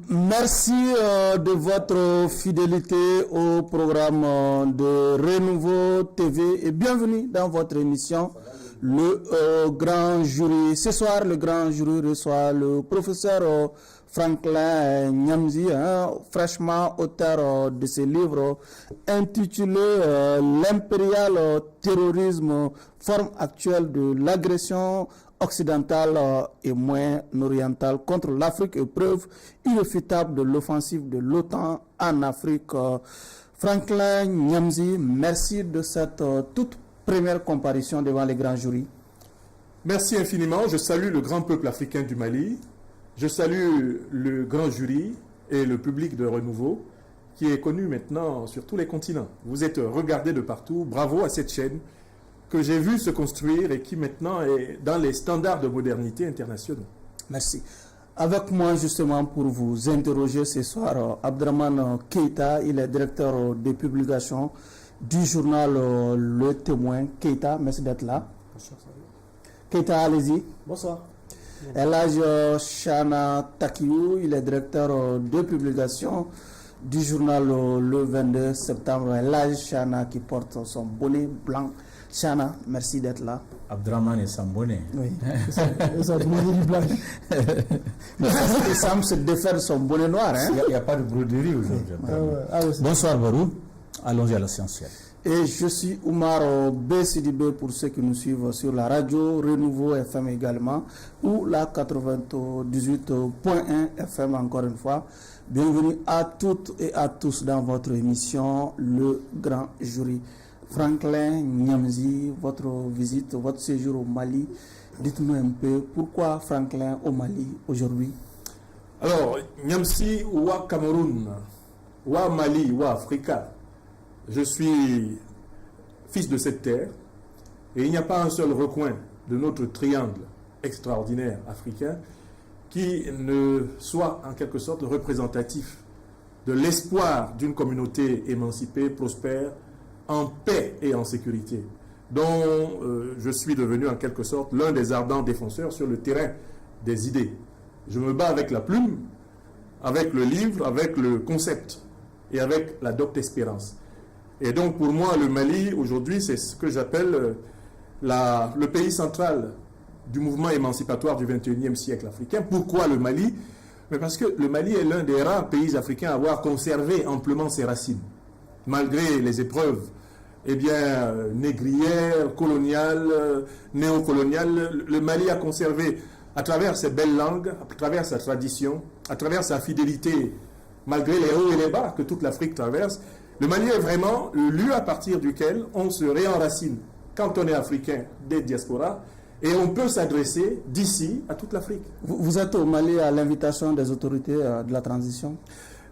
Merci de votre fidélité au programme de Renouveau TV et bienvenue dans votre émission Le Grand Jury. Ce soir, le Grand Jury reçoit le professeur Franklin Nyamzi, fraîchement auteur de ce livre intitulé L'impérial terrorisme, forme actuelle de l'agression occidentale et moyen-orientale contre l'Afrique, épreuve irréfutable de l'offensive de l'OTAN en Afrique. Franklin Nyamzi, merci de cette toute première comparution devant les grands jurys. Merci infiniment. Je salue le grand peuple africain du Mali. Je salue le grand jury et le public de Renouveau qui est connu maintenant sur tous les continents. Vous êtes regardés de partout. Bravo à cette chaîne que j'ai vu se construire et qui maintenant est dans les standards de modernité internationaux. Merci. Avec moi justement pour vous interroger ce soir, Abdraman Keita, il est directeur de publication du journal Le Témoin. Keita, merci d'être là. Bonsoir. Keita, allez-y. Bonsoir. Elhaj Chana Takiou, il est directeur de publication du journal Le 22 septembre. Elhaj Chana qui porte son bonnet blanc. Chana, merci d'être là. Abdraman et son bonnet. Oui. Ça semble se défaire son bonnet noir. Il n'y a pas de broderie aujourd'hui. Bonsoir Barou. Allons-y à l'essentiel. Et je suis Oumar B-Sidibé pour ceux qui nous suivent sur la radio Renouveau FM également ou la 98.1 FM encore une fois. Bienvenue à toutes et à tous dans votre émission Le Grand Jury. Franklin Nyamzi, votre visite, votre séjour au Mali, dites-nous un peu pourquoi Franklin au Mali aujourd'hui. Alors, Nyamzi ou Cameroun, ou Mali, ou Africa. Je suis fils de cette terre et il n'y a pas un seul recoin de notre triangle extraordinaire africain qui ne soit en quelque sorte représentatif de l'espoir d'une communauté émancipée, prospère, en paix et en sécurité, dont je suis devenu en quelque sorte l'un des ardents défenseurs sur le terrain des idées. Je me bats avec la plume, avec le livre, avec le concept et avec la docte espérance. Et donc, pour moi, le Mali, aujourd'hui, c'est ce que j'appelle le pays central du mouvement émancipatoire du 21e siècle africain. Pourquoi le Mali? Mais parce que le Mali est l'un des rares pays africains à avoir conservé amplement ses racines. Malgré les épreuves, négrières, coloniales, néocoloniales, le Mali a conservé, à travers ses belles langues, à travers sa tradition, à travers sa fidélité, malgré les hauts et les bas que toute l'Afrique traverse, le Mali est vraiment le lieu à partir duquel on se réenracine quand on est africain des diasporas et on peut s'adresser d'ici à toute l'Afrique. Vous êtes au Mali à l'invitation des autorités de la transition?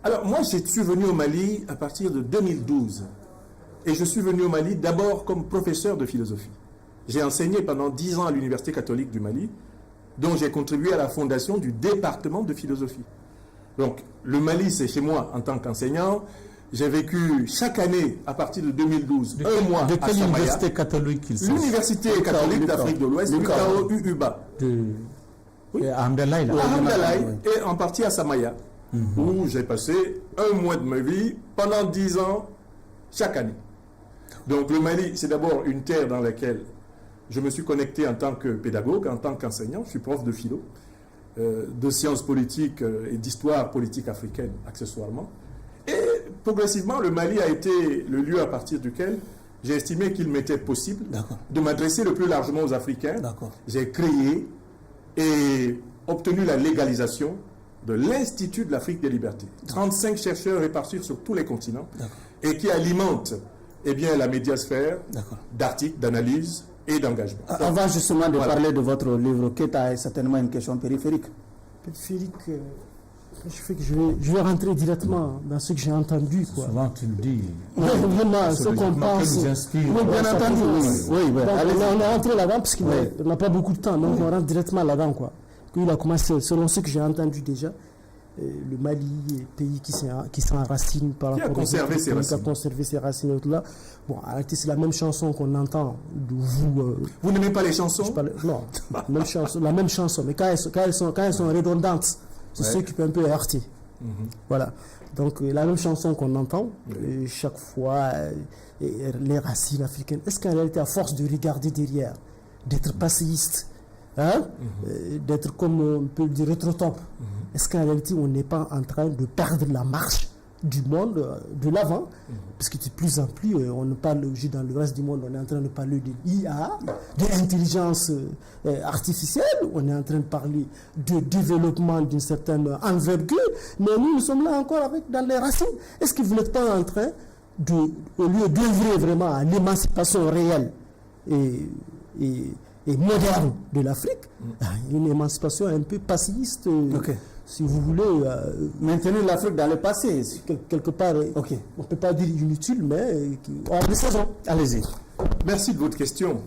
Alors moi, je suis venu au Mali à partir de 2012 et je suis venu au Mali d'abord comme professeur de philosophie. J'ai enseigné pendant 10 ans à l'Université catholique du Mali, dont j'ai contribué à la fondation du département de philosophie. Donc le Mali, c'est chez moi en tant qu'enseignant. J'ai vécu chaque année, à partir de 2012, un mois de à quelle Samaya. université catholique il s'agit? L'Université catholique d'Afrique de l'Ouest, l'UKAO UUBA. Oui. À Hamdalaï, là. À Hamdalaï et en partie à Samaya, où j'ai passé un mois de ma vie pendant 10 ans chaque année. Donc le Mali, c'est d'abord une terre dans laquelle je me suis connecté en tant que pédagogue, en tant qu'enseignant. Je suis prof de philo, de sciences politiques et d'histoire politique africaine accessoirement. Et progressivement, le Mali a été le lieu à partir duquel j'ai estimé qu'il m'était possible de m'adresser le plus largement aux Africains. J'ai créé et obtenu la légalisation de l'Institut de l'Afrique des libertés. 35 chercheurs répartis sur tous les continents et qui alimentent la médiasphère d'articles, d'analyses et d'engagement. Avant justement de parler de votre livre, Keita est certainement une question périphérique. Périphérique, je vais rentrer directement dans ce que j'ai entendu. Quoi. Souvent tu le dis. Vraiment, ce qu'on pense. Oui, bien entendu. On est rentré là-dedans parce qu'on n'a pas beaucoup de temps, donc on rentre directement là-dedans. Il a commencé, selon ce que j'ai entendu déjà, le Mali, pays qui s'enracine par rapport à qui a conservé ses racines et tout là. Bon, en réalité, c'est la même chanson qu'on entend de vous. Vous n'aimez pas les chansons? Non, la même chanson, mais quand elles sont redondantes C'est ceux qui peuvent un peu heurter. Voilà. Donc, la même chanson qu'on entend, chaque fois, les racines africaines, est-ce qu'en réalité, à force de regarder derrière, d'être passéiste, d'être comme on peut dire rétro-top, est-ce qu'en réalité, on n'est pas en train de perdre la marche du monde de l'avant, parce que de plus en plus, on parle dans le reste du monde, on est en train de parler de l'IA, de l'intelligence artificielle, on est en train de parler de développement d'une certaine envergure, mais nous sommes là encore dans les racines. Est-ce que vous n'êtes pas en train de, au lieu d'œuvrer vraiment à l'émancipation réelle et moderne de l'Afrique, une émancipation un peu passéiste, si vous voulez, maintenir l'Afrique dans le passé. Quelque part, on ne peut pas dire inutile, mais hors de saison. Allez-y. Merci de votre question.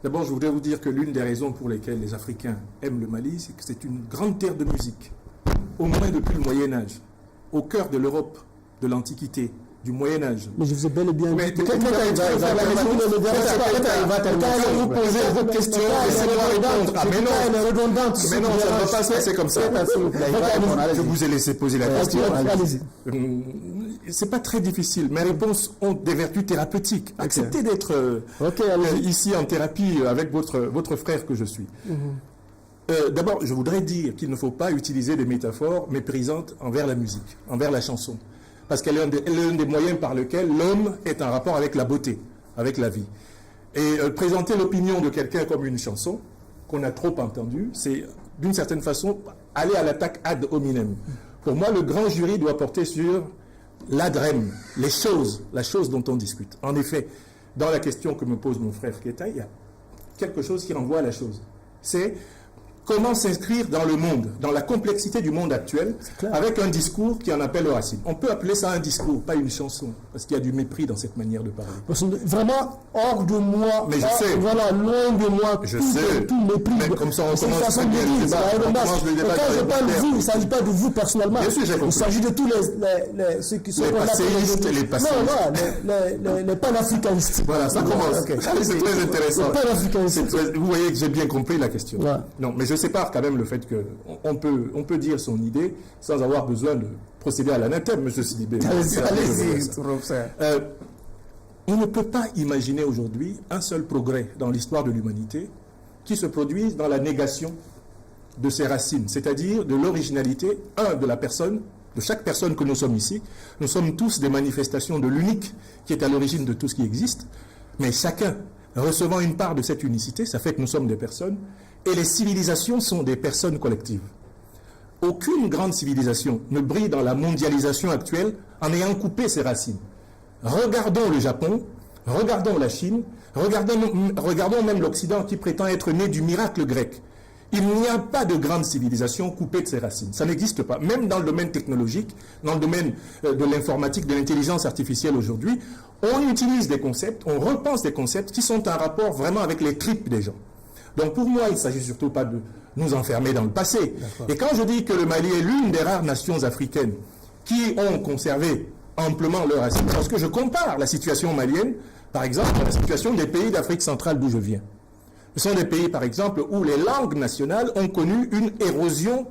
D'abord, je voudrais vous dire que l'une des raisons pour lesquelles les Africains aiment le Mali, c'est que c'est une grande terre de musique, au moins depuis le Moyen-Âge, au cœur de l'Europe, de l'Antiquité, du Moyen-Âge. Mais je vous ai bel et bien dit. Quand vous posez votre question, laissez-moi répondre. Ah, mais non, ça ne va pas se passer comme ça. Je vous ai laissé poser la question. C'est pas très difficile. Mes réponses ont des vertus thérapeutiques. Acceptez d'être ici en thérapie avec votre frère que je suis. D'abord, je voudrais dire qu'il ne faut pas utiliser des métaphores méprisantes envers la musique, envers la chanson. Parce qu'elle est l'un des moyens par lesquels l'homme est en rapport avec la beauté, avec la vie. Et présenter l'opinion de quelqu'un comme une chanson qu'on a trop entendue, c'est d'une certaine façon aller à l'attaque ad hominem. Pour moi, le grand jury doit porter sur l'adrem, la chose dont on discute. En effet, dans la question que me pose mon frère Keita, il y a quelque chose qui renvoie à la chose. C'est comment s'inscrire dans le monde, dans la complexité du monde actuel, avec un discours qui en appelle aux racines. On peut appeler ça un discours, pas une chanson, parce qu'il y a du mépris dans cette manière de parler. Vraiment, hors de moi, mais je sais. Voilà, loin de moi, tout mépris. Mais comme ça, on commence le débat. Quand je parle de vous, il ne s'agit pas de vous personnellement. Bien sûr, il s'agit de tous ceux qui sont... Les passéistes, les passéistes. Non, les panafricanistes. Voilà, ça commence. C'est très intéressant. Les panafricanistes. Vous voyez que j'ai bien compris la question. Voilà. Non, mais je sépare quand même le fait qu'on peut dire son idée sans avoir besoin de procéder à l'anathème, M. Sidibé. Allez-y, on ne peut pas imaginer aujourd'hui un seul progrès dans l'histoire de l'humanité qui se produise dans la négation de ses racines, c'est-à-dire de l'originalité, de la personne, de chaque personne que nous sommes ici. Nous sommes tous des manifestations de l'unique qui est à l'origine de tout ce qui existe, mais chacun recevant une part de cette unicité, ça fait que nous sommes des personnes, et les civilisations sont des personnes collectives. Aucune grande civilisation ne brille dans la mondialisation actuelle en ayant coupé ses racines. Regardons le Japon, regardons la Chine, regardons même l'Occident qui prétend être né du miracle grec. Il n'y a pas de grande civilisation coupée de ses racines. Ça n'existe pas. Même dans le domaine technologique, dans le domaine de l'informatique, de l'intelligence artificielle aujourd'hui, on utilise des concepts, on repense des concepts qui sont en rapport vraiment avec les tripes des gens. Donc pour moi, il ne s'agit surtout pas de nous enfermer dans le passé. Et quand je dis que le Mali est l'une des rares nations africaines qui ont conservé amplement leurs racines, parce que je compare la situation malienne, par exemple, à la situation des pays d'Afrique centrale d'où je viens. Ce sont des pays, par exemple, où les langues nationales ont connu une érosion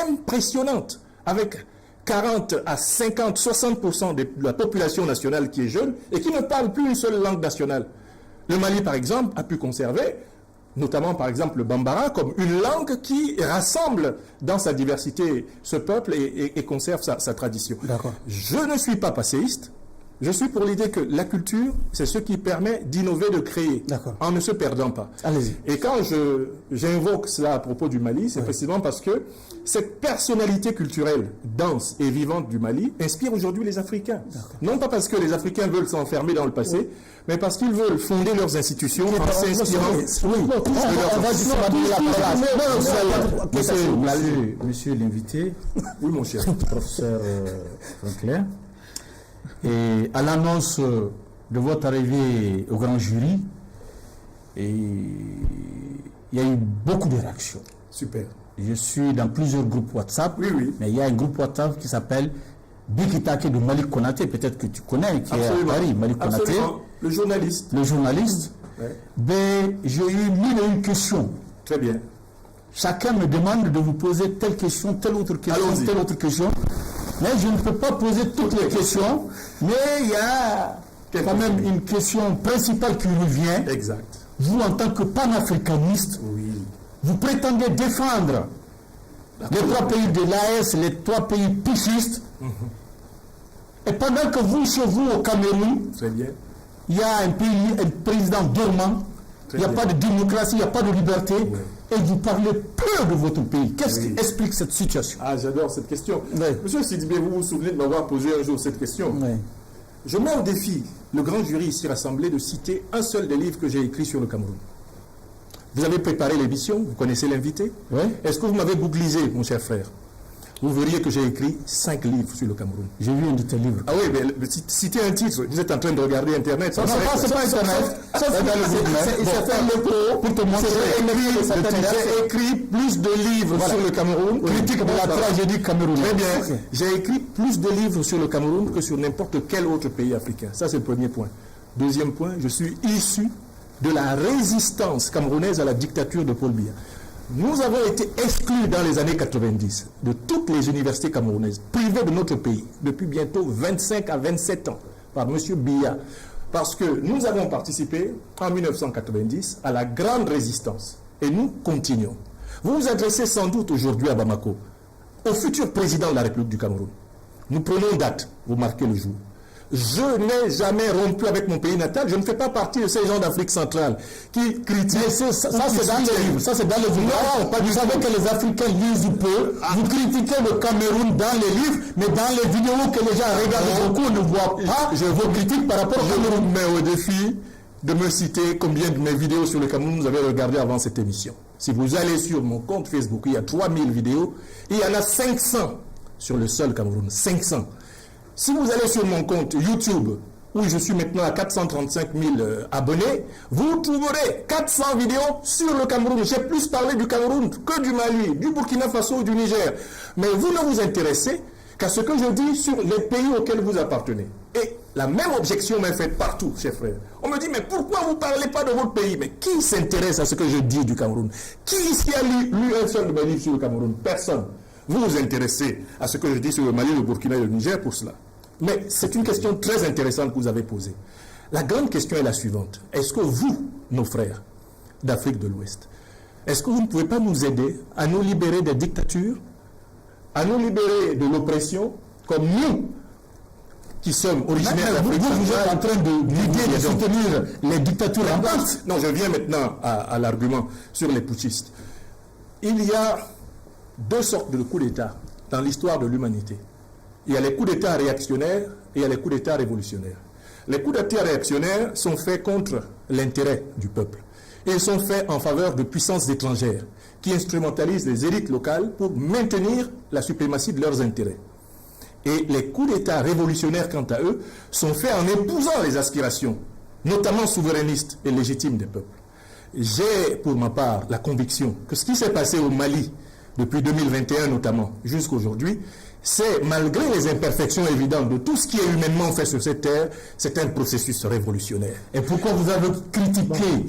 impressionnante, avec 40 à 50, 60% de la population nationale qui est jeune et qui ne parle plus une seule langue nationale. Le Mali, par exemple, a pu conserver, notamment, par exemple, le Bambara, comme une langue qui rassemble dans sa diversité ce peuple et conserve sa tradition. Je ne suis pas passéiste. Je suis pour l'idée que la culture, c'est ce qui permet d'innover, de créer, en ne se perdant pas. Et quand j'invoque cela à propos du Mali, c'est précisément parce que cette personnalité culturelle dense et vivante du Mali inspire aujourd'hui les Africains. Non pas parce que les Africains veulent s'enfermer dans le passé, mais parce qu'ils veulent fonder leurs institutions en s'inspirant. Monsieur l'invité, oui, mon cher professeur Franklin. Et à l'annonce de votre arrivée au grand jury, il y a eu beaucoup de réactions. Super. Je suis dans plusieurs groupes WhatsApp, mais il y a un groupe WhatsApp qui s'appelle Bikitake de Malik Konaté, peut-être que tu connais, qui est à Paris, Malik Konaté. Le journaliste. Le journaliste. Ben, j'ai eu mille et une questions. Très bien. chacun me demande de vous poser telle question, telle autre question, Allons-y. telle autre question. Mais je ne peux pas poser toutes les questions. Mais il y a quand même une question principale qui revient. Exact. Vous, en tant que panafricaniste, Oui. vous prétendez défendre les 3 pays de l'AES, les 3 pays pichistes. Et pendant que vous, chez vous, au Cameroun, Très bien. il y a un pays, un président dormant, il n'y a bien. pas de démocratie, il n'y a pas de liberté, et vous parlez peu de votre pays. Qu'est-ce Oui. qui explique cette situation? Ah, j'adore cette question. Oui. Monsieur Sidibé, vous vous souvenez de m'avoir posé un jour cette question. Oui. Je mets au défi le grand jury ici rassemblé de citer un seul des livres que j'ai écrits sur le Cameroun. Vous avez préparé l'émission, vous connaissez l'invité. Oui. Est-ce que vous m'avez googlisé, mon cher frère? Vous verriez que j'ai écrit 5 livres sur le Cameroun. J'ai vu un de tes livres. Ah oui, mais citez un titre. Vous êtes en train de regarder Internet. Non, c'est pas Internet. Ça, c'est dans le Google. Il s'est fait un lépo pour te montrer. J'ai écrit plus de livres sur le Cameroun. Critique de la tragédie camerounaise. Très bien. Ok. J'ai écrit plus de livres sur le Cameroun que sur n'importe quel autre pays africain. Ça, c'est le premier point. Deuxième point, je suis issu de la résistance camerounaise à la dictature de Paul Biya. Nous avons été exclus dans les années 90 de toutes les universités camerounaises, privées de notre pays, depuis bientôt 25 à 27 ans, par M. Biya. Parce que nous avons participé, en 1990, à la grande résistance. Et nous continuons. Vous vous adressez sans doute aujourd'hui à Bamako, au futur président de la République du Cameroun. Nous prenons date, vous marquez le jour. Je n'ai jamais rompu avec mon pays natal. Je ne fais pas partie de ces gens d'Afrique centrale qui critiquent. Mais ça, c'est dans les livres. Ça, c'est dans les livres. Non, Vous savez que les Africains lisent peu. Vous critiquez le Cameroun dans les livres, mais dans les vidéos que les gens regardent beaucoup, on ne voit pas vos critiques par rapport au Je Cameroun. vous mets au défi de me citer combien de mes vidéos sur le Cameroun vous avez regardé avant cette émission. Si vous allez sur mon compte Facebook, il y a 3000 vidéos. Il y en a 500 sur le seul Cameroun. 500. Si vous allez sur mon compte YouTube, où je suis maintenant à 435 000 abonnés, vous trouverez 400 vidéos sur le Cameroun. J'ai plus parlé du Cameroun que du Mali, du Burkina Faso ou du Niger. Mais vous ne vous intéressez qu'à ce que je dis sur les pays auxquels vous appartenez. Et la même objection m'est faite partout, chers frères. On me dit, mais pourquoi vous ne parlez pas de votre pays? Mais qui s'intéresse à ce que je dis du Cameroun? Qui ici a lu un seul de mes livres sur le Cameroun? Personne. Vous vous intéressez à ce que je dis sur le Mali, le Burkina et le Niger pour cela. Mais c'est une question très intéressante que vous avez posée. La grande question est la suivante. Est-ce que vous, nos frères d'Afrique de l'Ouest, est-ce que vous ne pouvez pas nous aider à nous libérer des dictatures, à nous libérer de l'oppression, comme nous, qui sommes originaires d'Afrique Vous êtes en train de l'idée de soutenir les dictatures rampantes. Non, je viens maintenant à l'argument sur les putschistes. Il y a 2 sortes de coups d'État dans l'histoire de l'humanité. Il y a les coups d'État réactionnaires et il y a les coups d'État révolutionnaires. Les coups d'État réactionnaires sont faits contre l'intérêt du peuple. Et ils sont faits en faveur de puissances étrangères qui instrumentalisent les élites locales pour maintenir la suprématie de leurs intérêts. Et les coups d'État révolutionnaires, quant à eux, sont faits en épousant les aspirations, notamment souverainistes et légitimes des peuples. J'ai, pour ma part, la conviction que ce qui s'est passé au Mali, depuis 2021 notamment, jusqu'aujourd'hui, c'est, malgré les imperfections évidentes de tout ce qui est humainement fait sur cette terre, c'est un processus révolutionnaire. Et pourquoi vous avez critiqué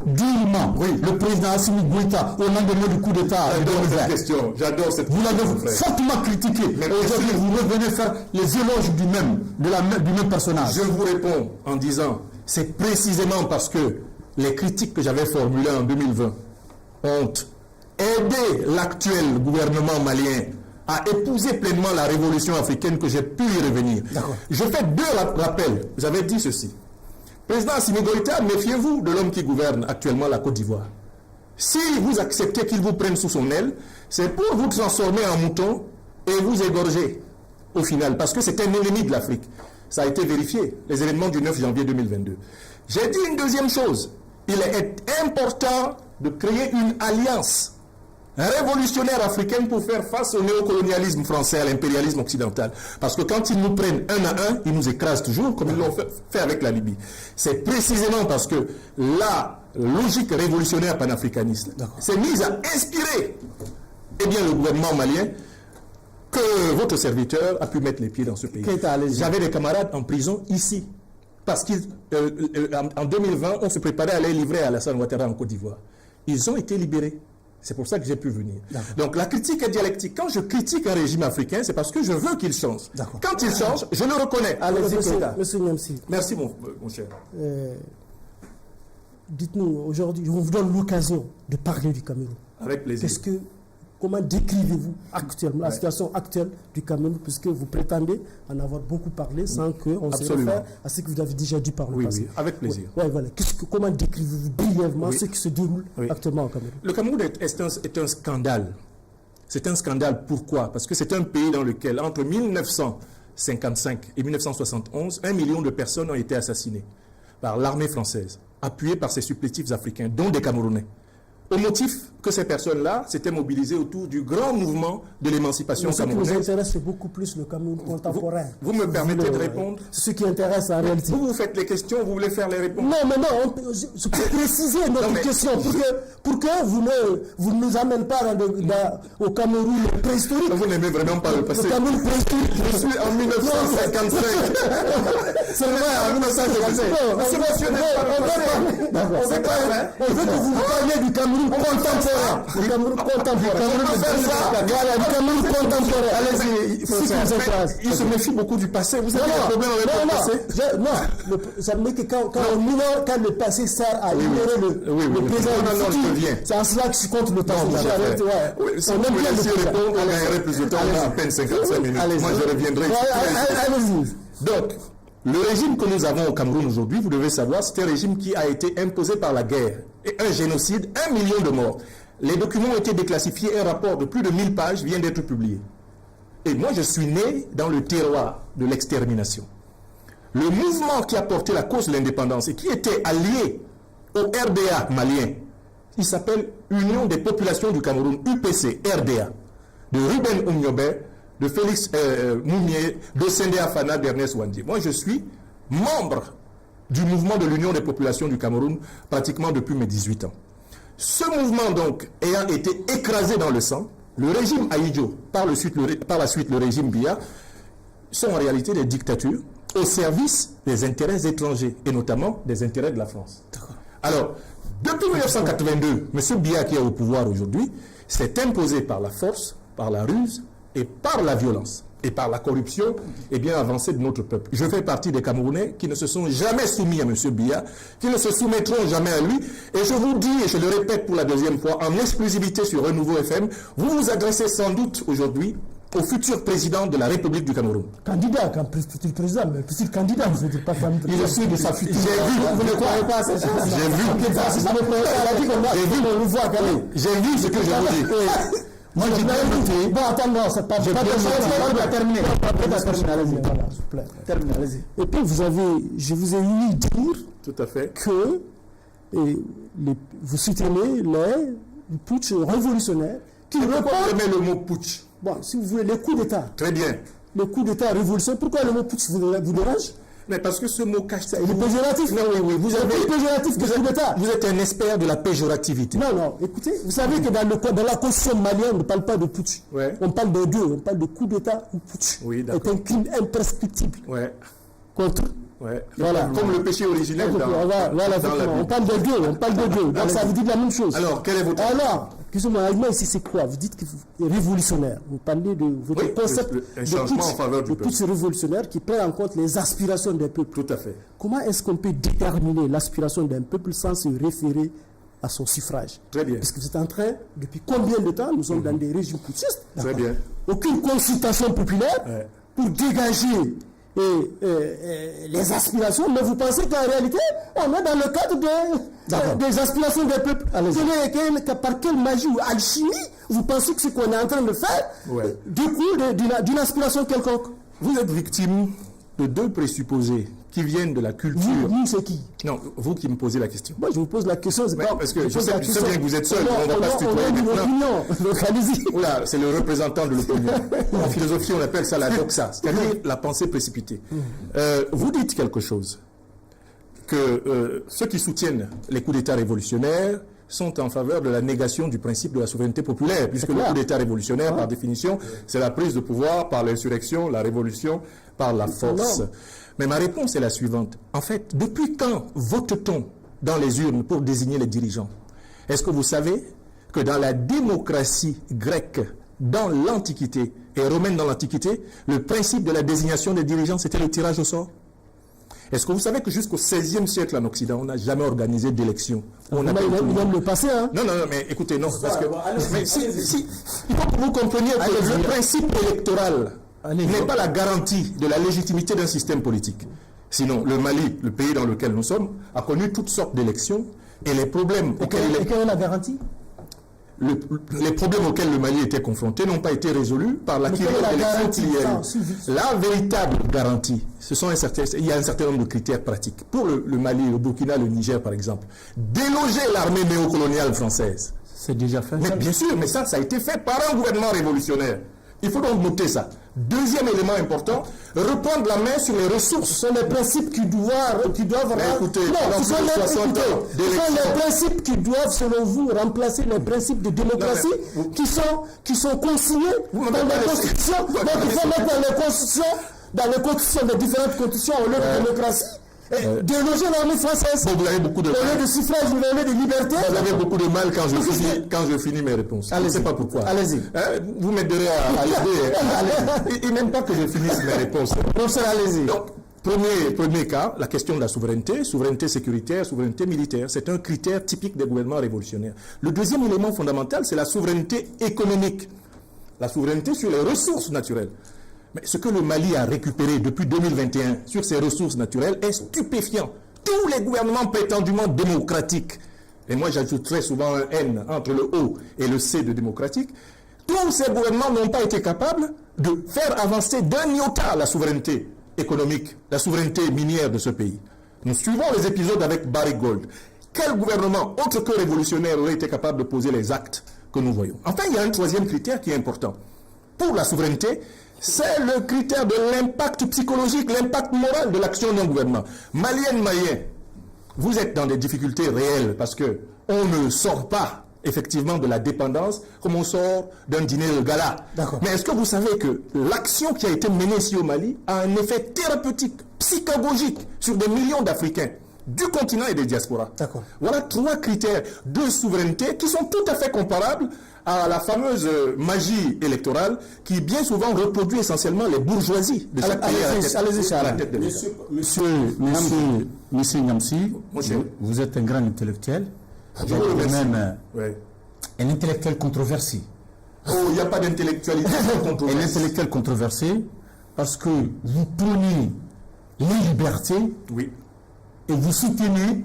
durement le président Assimi Goïta au lendemain du coup d'État de 2020? J'adore cette Vous question. l'avez fortement critiqué. Et aujourd'hui, vous revenez faire les éloges du même personnage. Je vous réponds en disant, c'est précisément parce que les critiques que j'avais formulées en 2020 ont aidé l'actuel gouvernement malien à épouser pleinement la révolution africaine que j'ai pu y revenir. Je fais 2 rappels. Vous avez dit ceci. Président Assimi Goïta, méfiez-vous de l'homme qui gouverne actuellement la Côte d'Ivoire. Si vous acceptez qu'il vous prenne sous son aile, c'est pour vous transformer en mouton et vous égorger au final, parce que c'est un ennemi de l'Afrique. Ça a été vérifié, les événements du 9 janvier 2022. J'ai dit une deuxième chose. Il est important de créer une alliance révolutionnaire africaine pour faire face au néocolonialisme français, à l'impérialisme occidental. Parce que quand ils nous prennent un à un, ils nous écrasent toujours, comme ils l'ont fait avec la Libye. C'est précisément parce que la logique révolutionnaire panafricaniste s'est mise à inspirer le gouvernement malien que votre serviteur a pu mettre les pieds dans ce pays. J'avais des camarades en prison ici. Parce qu'en 2020, on se préparait à les livrer à Alassane Ouattara en Côte d'Ivoire. Ils ont été libérés. C'est pour ça que j'ai pu venir. Donc la critique est dialectique. Quand je critique un régime africain, c'est parce que je veux qu'il change. Quand il change, je le reconnais. Allez-y, monsieur Niamsi. Merci mon cher. Dites-nous, aujourd'hui, je vous donne l'occasion de parler du Cameroun. Avec plaisir. Comment décrivez-vous actuellement la situation actuelle du Cameroun, puisque vous prétendez en avoir beaucoup parlé sans qu'on se réfère à ce que vous avez déjà dit par le passé. Oui, avec plaisir. Voilà. Comment décrivez-vous brièvement ce qui se déroule actuellement au Cameroun? Le Cameroun est un scandale. C'est un scandale. Pourquoi? Parce que c'est un pays dans lequel, entre 1955 et 1971, 1 million de personnes ont été assassinées par l'armée française, appuyée par ses supplétifs africains, dont des Camerounais. Au motif que ces personnes-là s'étaient mobilisées autour du grand mouvement de l'émancipation camerounaise. Ce qui nous intéresse, c'est beaucoup plus le Cameroun contemporain. Vous me permettez de répondre? Ce qui intéresse en réalité. Vous faites les questions, vous voulez faire les réponses? Non, mais non, je peux préciser notre question pour que vous ne nous amènez pas au Cameroun préhistorique. Vous n'aimez vraiment pas le passé. Le Cameroun préhistorique. Je suis en 1955. C'est vrai, en 1955. On veut que vous parliez du Cameroun contemporain. Le Cameroun contemporain. Voilà, du Cameroun contemporain. Allez-y, il se méfie beaucoup du passé. Vous avez un problème avec le passé? Non, ça veut dire que quand le passé sert à ignorer le présent et le futur, c'est en cela que je compte le passé. Si vous me laissez répondre, on gagnerait plus de temps. On a à peine 55 minutes. Moi, je reviendrai. Allez-y. Donc, le régime que nous avons au Cameroun aujourd'hui, vous devez savoir, c'est un régime qui a été imposé par la guerre et un génocide, 1 million de morts. Les documents ont été déclassifiés, un rapport de plus de 1000 pages vient d'être publié. Et moi, je suis né dans le terroir de l'extermination. Le mouvement qui a porté la cause de l'indépendance et qui était allié au RDA malien, il s'appelle Union des populations du Cameroun, UPC, RDA, de Ruben Oumniobé, de Félix Moumier, de Sendé Afana, d'Ernest Wandi. Moi, je suis membre du mouvement de l'Union des populations du Cameroun pratiquement depuis mes 18 ans. Ce mouvement, donc, ayant été écrasé dans le sang, le régime Ahidjo, par la suite le régime Biya, sont en réalité des dictatures au service des intérêts étrangers, et notamment des intérêts de la France. Alors, depuis 1982, M. Biya, qui est au pouvoir aujourd'hui, s'est imposé par la force, par la ruse, et par la violence et par la corruption et bien avancée de notre peuple. Je fais partie des Camerounais qui ne se sont jamais soumis à M. Biya, qui ne se soumettront jamais à lui. Et je vous dis, et je le répète pour la deuxième fois, en exclusivité sur Renouveau FM, vous vous adressez sans doute aujourd'hui au futur président de la République du Cameroun. Candidat, quand futur président, mais futur candidat, vous ne dites pas candidat. Je suis de sa future. J'ai vu, vous ne croyez pas à ces choses. J'ai vu ce que je vous dis. Moi, j'ai bien noté. Bon, attends, non, c'est pas terminé. Terminé, allez-y. Et puis, je vous ai eu dire tout à fait que vous soutenez les putsch révolutionnaires qui Pourquoi vous aimez le mot putsch? Bon, si vous voulez, les coups d'État. Très bien. Le coup d'État révolutionnaire, pourquoi le mot putsch vous dérange? Mais parce que ce mot cache ça. Il est péjoratif. Non, oui, vous êtes un expert de la péjorativité. Non, écoutez, vous savez que dans la constitution malienne, on ne parle pas de putsch. Ouais. On parle de deux, on parle de coup d'État ou putsch. Oui, d'accord. C'est un crime imprescriptible. Ouais. Contre. Ouais. Voilà. Comme le péché originel on parle de deux. Donc ça vous dit la même chose. Alors, quel est votre... Alors, excusez-moi, l'argument ici, c'est quoi? Vous dites que vous êtes révolutionnaire. Vous parlez de votre concept un changement en faveur du peuple. Putsch révolutionnaire qui prend en compte les aspirations des peuples. Tout à fait. Comment est-ce qu'on peut déterminer l'aspiration d'un peuple sans se référer à son suffrage? Très bien. Parce que vous êtes en train, depuis combien de temps nous sommes dans des régimes putschistes? Très bien. Aucune consultation populaire pour dégager les aspirations, mais vous pensez qu'en réalité, on est dans le cadre des aspirations des peuples. Par quelle magie ou alchimie vous pensez que ce qu'on est en train de faire découle d'une aspiration quelconque? Vous êtes victime de deux présupposés qui viennent de la culture. Vous, c'est qui? Non, vous qui me posez la question. Moi, je vous pose la question. Parce que je sais bien que vous êtes seul, on ne va pas se tutoyer maintenant. Donc, allez-y. Oula, c'est le représentant de l'opinion. En philosophie, on appelle ça la doxa, c'est-à-dire la pensée précipitée. Vous dites quelque chose, que ceux qui soutiennent les coups d'État révolutionnaires sont en faveur de la négation du principe de la souveraineté populaire, puisque le coup d'État révolutionnaire, par définition, c'est la prise de pouvoir par l'insurrection, la révolution par la force. Mais ma réponse est la suivante. En fait, depuis quand vote-t-on dans les urnes pour désigner les dirigeants? Est-ce que vous savez que dans la démocratie grecque, dans l'Antiquité et romaine dans l'Antiquité, le principe de la désignation des dirigeants, c'était le tirage au sort? Est-ce que vous savez que jusqu'au XVIe siècle en Occident, on n'a jamais organisé d'élection? Il aime le passé, hein? Non, mais écoutez, non, parce que mais si, il faut que vous compreniez que le principe électoral n'est pas la garantie de la légitimité d'un système politique. Sinon, le Mali, le pays dans lequel nous sommes, a connu toutes sortes d'élections et les problèmes auxquels Et quelle est la garantie? les problèmes auxquels le Mali était confronté n'ont pas été résolus par la d'élections qu'il y a eu. La véritable garantie, il y a un certain nombre de critères pratiques. Pour le Mali, le Burkina, le Niger par exemple, déloger l'armée néocoloniale française. C'est déjà fait. Mais bien sûr, mais ça a été fait par un gouvernement révolutionnaire. Il faut donc noter ça. Deuxième élément important, reprendre la main sur les ressources. Ce sont les principes qui doivent écoutez, ce sont les principes qui doivent, selon vous, remplacer les principes de démocratie qui sont consignés dans les constitutions. Donc il faut mettre dans les constitutions des différentes constitutions au lieu de démocratie. Déloger l'armée française. Bon, vous avez beaucoup de mal. Au lieu de suffrage, vous avez de liberté. Vous avez beaucoup de mal quand je finis mes réponses. Je ne sais pas pourquoi. Allez-y. Vous m'aiderez à l'aider. Il n'aime pas que je finisse mes réponses. Professeur, allez-y. Donc, premier cas, la question de la souveraineté sécuritaire, souveraineté militaire. C'est un critère typique des gouvernements révolutionnaires. Le deuxième élément fondamental, c'est la souveraineté économique. La souveraineté sur les ressources naturelles. Mais ce que le Mali a récupéré depuis 2021 sur ses ressources naturelles est stupéfiant. Tous les gouvernements prétendument démocratiques, et moi j'ajouterais souvent un N entre le O et le C de démocratique, tous ces gouvernements n'ont pas été capables de faire avancer d'un iota la souveraineté économique, la souveraineté minière de ce pays. Nous suivons les épisodes avec Barrick Gold. Quel gouvernement, autre que révolutionnaire, aurait été capable de poser les actes que nous voyons? Enfin, il y a un troisième critère qui est important. Pour la souveraineté, c'est le critère de l'impact psychologique, l'impact moral de l'action d'un gouvernement. Maliennes, Maliens, vous êtes dans des difficultés réelles parce que on ne sort pas effectivement de la dépendance comme on sort d'un dîner de gala. Mais est-ce que vous savez que l'action qui a été menée ici au Mali a un effet thérapeutique, psychologique sur des millions d'Africains du continent et des diasporas? Voilà trois critères de souveraineté qui sont tout à fait comparables à la fameuse magie électorale qui bien souvent reproduit essentiellement les bourgeoisies de chaque pays à la tête de l'État. Monsieur Niamsi, vous êtes un grand intellectuel. Je vous remercie. Même un intellectuel controversé. Oh, il n'y a pas d'intellectualité controversée. Un intellectuel controversé parce que vous prônez les libertés et vous soutenez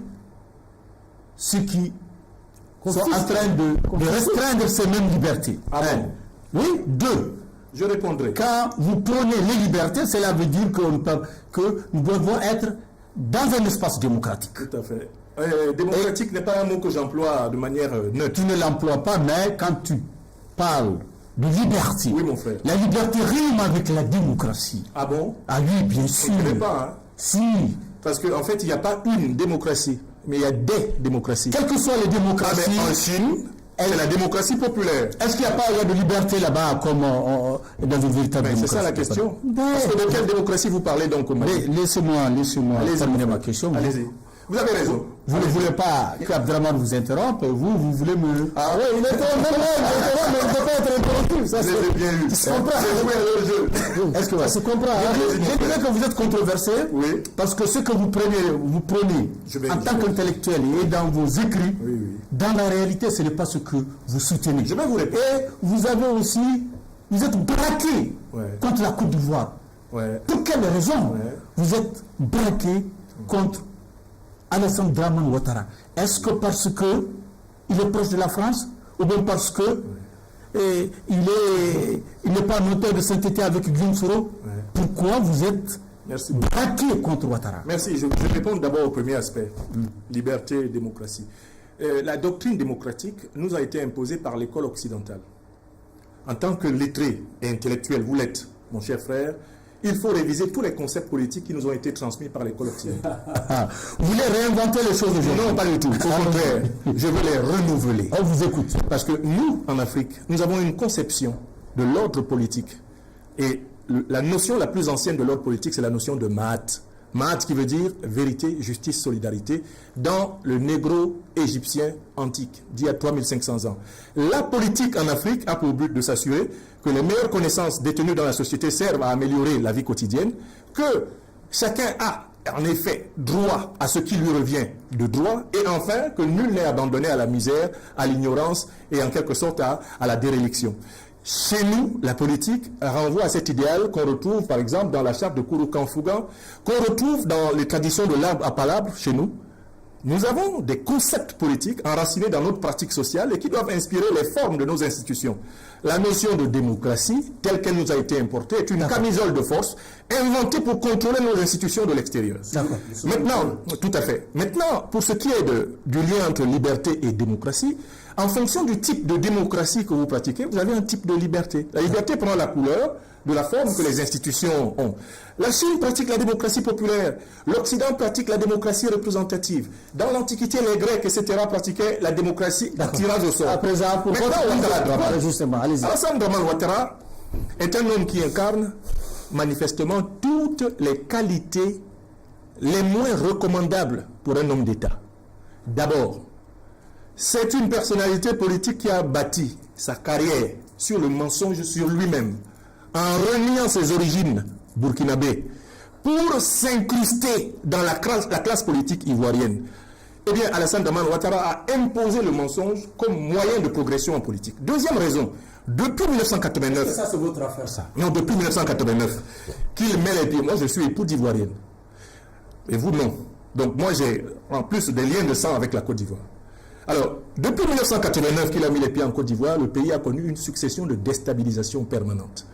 ceux qui sont en train de restreindre ces mêmes libertés. Oui, deux. Je répondrai. Quand vous prônez les libertés, cela veut dire que nous devons être dans un espace démocratique. Tout à fait. Démocratique n'est pas un mot que j'emploie de manière neutre. Tu ne l'emploies pas, mais quand tu parles de liberté, oui, mon frère, la liberté rime avec la démocratie. Ah bon? Ah oui, bien sûr. Je ne sais pas. Hein? Si. Parce qu'en fait, il n'y a pas une démocratie, mais il y a des démocraties. Quelles que soient les démocraties. En Chine, c'est la démocratie populaire. Est-ce qu'il n'y a pas de liberté là-bas comme dans une véritable démocratie? C'est ça la question. Parce que de quelle démocratie vous parlez donc au Mali? Laissez-moi terminer ma question. Allez-y. Vous avez raison. Vous ne voulez pas que Abdraman vous interrompe, vous voulez me... Ah oui, il est mais il ne peut pas être interrompu. Ça, c'est bien eu. Ça se comprend. Est-ce que ça se comprend? Je dirais que vous êtes controversé, parce que ce que vous prenez en tant qu'intellectuel et dans vos écrits, dans la réalité, ce n'est pas ce que vous soutenez. Je vais vous répondre. Et vous avez aussi, vous êtes braqué contre la Côte d'Ivoire. Pour quelle raison vous êtes braqué contre Alassane Dramane Ouattara? Est-ce que parce que il est proche de la France, ou bien parce que il n'est pas notaire de sainteté avec Guillaume Soro? Pourquoi vous êtes braqué contre Ouattara? Merci. Je vais répondre d'abord au premier aspect. Liberté et démocratie. La doctrine démocratique nous a été imposée par l'école occidentale. En tant que lettré et intellectuel, vous l'êtes, mon cher frère, il faut réviser tous les concepts politiques qui nous ont été transmis par l'école occidentale. Vous voulez réinventer les choses aujourd'hui? Non, pas du tout. Au contraire, je veux les renouveler. On vous écoute. Parce que nous, en Afrique, nous avons une conception de l'ordre politique. Et la notion la plus ancienne de l'ordre politique, c'est la notion de Mahat. Ma'at qui veut dire vérité, justice, solidarité, dans le négro-égyptien antique, d'il y a 3500 ans. La politique en Afrique a pour but de s'assurer que les meilleures connaissances détenues dans la société servent à améliorer la vie quotidienne, que chacun a en effet droit à ce qui lui revient de droit, et enfin que nul n'est abandonné à la misère, à l'ignorance et en quelque sorte à la déréliction. Chez nous, la politique renvoie à cet idéal qu'on retrouve par exemple dans la charte de Kouroukan-Fougan, qu'on retrouve dans les traditions de l'arbre à palabre chez nous. Nous avons des concepts politiques enracinés dans notre pratique sociale et qui doivent inspirer les formes de nos institutions. La notion de démocratie, telle qu'elle nous a été importée, est une camisole de force inventée pour contrôler nos institutions de l'extérieur. Maintenant, tout à fait. Maintenant, pour ce qui est du lien entre liberté et démocratie, en fonction du type de démocratie que vous pratiquez, vous avez un type de liberté. La liberté prend la couleur de la forme que les institutions ont. La Chine pratique la démocratie populaire. L'Occident pratique la démocratie représentative. Dans l'Antiquité, les Grecs, etc. pratiquaient la démocratie à tirage au sort. À présent, Alassane Draman Ouattara est un homme qui incarne manifestement toutes les qualités les moins recommandables pour un homme d'État. D'abord, c'est une personnalité politique qui a bâti sa carrière sur le mensonge sur lui-même, en reniant ses origines burkinabées, pour s'incruster dans la classe politique ivoirienne. Eh bien, Alassane Draman Ouattara a imposé le mensonge comme moyen de progression en politique. Deuxième raison, depuis 1989... Ça, c'est votre affaire, ça. Non, depuis 1989, qu'il met les pieds. Moi, je suis époux d'ivoirienne. Et vous, non. Donc, moi, j'ai en plus des liens de sang avec la Côte d'Ivoire. Alors, depuis 1989 qu'il a mis les pieds en Côte d'Ivoire, le pays a connu une succession de déstabilisations permanentes.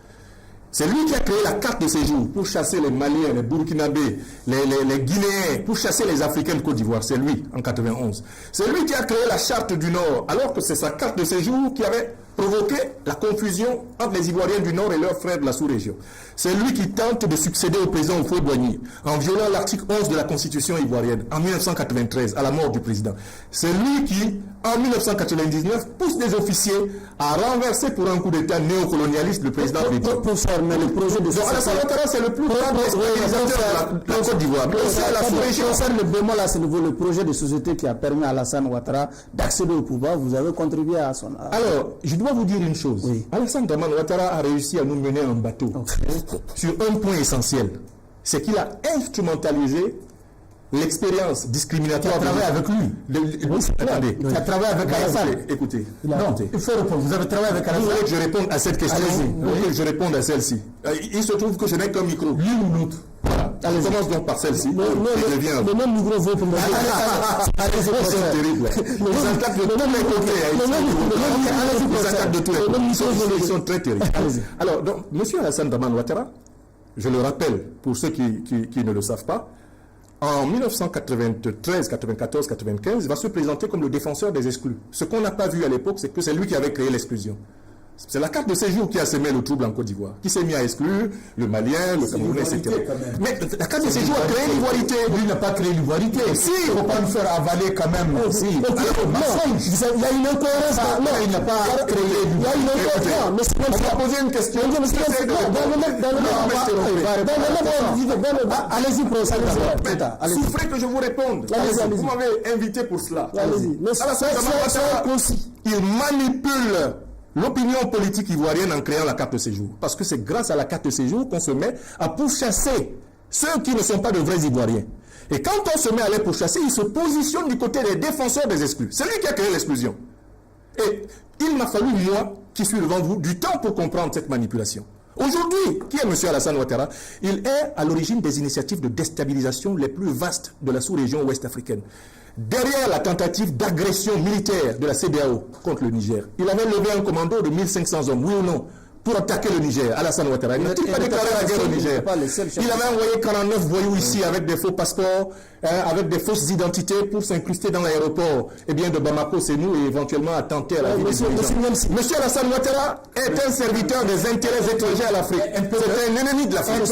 C'est lui qui a créé la carte de séjour pour chasser les Maliens, les Burkinabés, les Guinéens, pour chasser les Africains de Côte d'Ivoire. C'est lui, en 91. C'est lui qui a créé la charte du Nord, alors que c'est sa carte de séjour qui avait provoqué la confusion entre les Ivoiriens du Nord et leurs frères de la sous-région. C'est lui qui tente de succéder au président Houphouët-Boigny en violant l'article 11 de la Constitution ivoirienne en 1993, à la mort du président. C'est lui qui, en 1999, pousse des officiers à renverser pour un coup d'État néocolonialiste le président Bédié. Mais le projet de Alassane Ouattara, c'est le plus grand déstabilisateur de la Côte d'Ivoire. Mais aussi à la sous-région. Concernant le bémol à ce niveau, le projet de société qui a permis à Alassane Ouattara d'accéder au pouvoir, vous avez contribué à son... Alors, je dois vous dire une chose. Oui. Alassane Draman Ouattara a réussi à nous mener en bateau sur un point essentiel. C'est qu'il a instrumentalisé l'expérience discriminatoire. Tu as travaillé avec lui. Attendez. Tu as travaillé avec Alassane. Écoutez. Non, il faut répondre. Vous avez travaillé avec Vous Alassane. voulez que je réponde à cette question? Vous voulez que je réponde à celle-ci? Il se trouve que je n'ai qu'un micro. L'une ou l'autre. Voilà. Je commence donc par celle-ci. Et je viens. Le même micro vaut pour moi. C'est terrible. Ils attaquent de tous les côtés. Ils attaquent de tous les côtés. Ils sont très terribles. Alors, donc, M. Alassane Draman Ouattara, je le rappelle pour ceux qui ne le savent pas, en 1993, 94, 95, il va se présenter comme le défenseur des exclus. Ce qu'on n'a pas vu à l'époque, c'est que c'est lui qui avait créé l'exclusion. C'est la carte de séjour qui a semé le trouble en Côte d'Ivoire, qui s'est mis à exclure le Malien, le Camerounais, etc. Mais la carte de séjour a créé l'ivoirité. Lui n'a pas créé l'ivoirité. Si. Il ne faut pas nous faire avaler quand même. Si. Il y a une incohérence. Non, il n'a pas créé Il y a une incohérence. Mais c'est On va poser une question. Allez-y, professeur. Souffrez que je vous réponde. Allez-y. Vous m'avez invité pour cela. Allez-y. Il manipule l'opinion politique ivoirienne en créant la carte de séjour. Parce que c'est grâce à la carte de séjour qu'on se met à pourchasser ceux qui ne sont pas de vrais Ivoiriens. Et quand on se met à les pourchasser, il se positionne du côté des défenseurs des exclus. C'est lui qui a créé l'exclusion. Et il m'a fallu, moi, qui suis devant vous, du temps pour comprendre cette manipulation. Aujourd'hui, qui est M. Alassane Ouattara? Il est à l'origine des initiatives de déstabilisation les plus vastes de la sous-région ouest africaine. Derrière la tentative d'agression militaire de la CEDEAO contre le Niger, il avait levé un commando de 1500 hommes, oui ou non, pour attaquer le Niger, Alassane Ouattara. Il n'a-t-il pas déclaré la guerre au Niger? Il avait envoyé 49 voyous ici avec des faux passeports, avec des fausses identités pour s'incruster dans l'aéroport de Bamako, c'est nous, et éventuellement attenter à la vie des dirigeants. Monsieur Alassane Ouattara est un serviteur des intérêts étrangers à l'Afrique. C'est un ennemi de l'Afrique.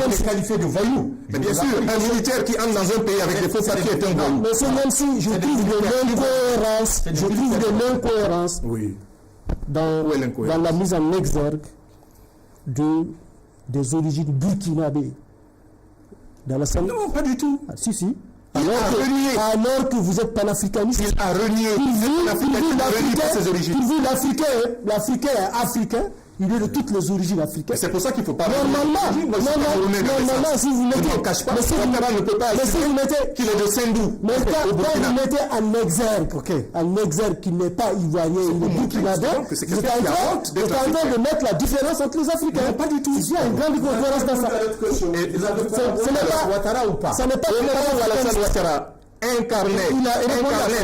Il est qualifié de voyou. Mais bien sûr, un militaire qui entre dans un pays avec des faux papiers est un voyou. Monsieur Nancy, je trouve de l'incohérence Oui. dans la mise en exergue de des origines burkinabées dans la scène. Non, pas du tout. Ah, si. Alors que vous êtes panafricaniste. Il a renié. Pour vous, l'Africain est africain. Il est de toutes les origines africaines. C'est pour ça qu'il ne faut pas... Normalement, si vous mettez... Je ne cache pas. Mais si vous mettez qu'il est de Sendou. Mais quand vous mettez en exergue qu'il n'est pas ivoirien, il est burkinabé, vous êtes en train de mettre la différence entre les Africains. Non, pas du tout. Il y a une grande différence dans ça. Ce n'est pas Ouattara ou pas. Ça n'est pas Alassane Ouattara incarnait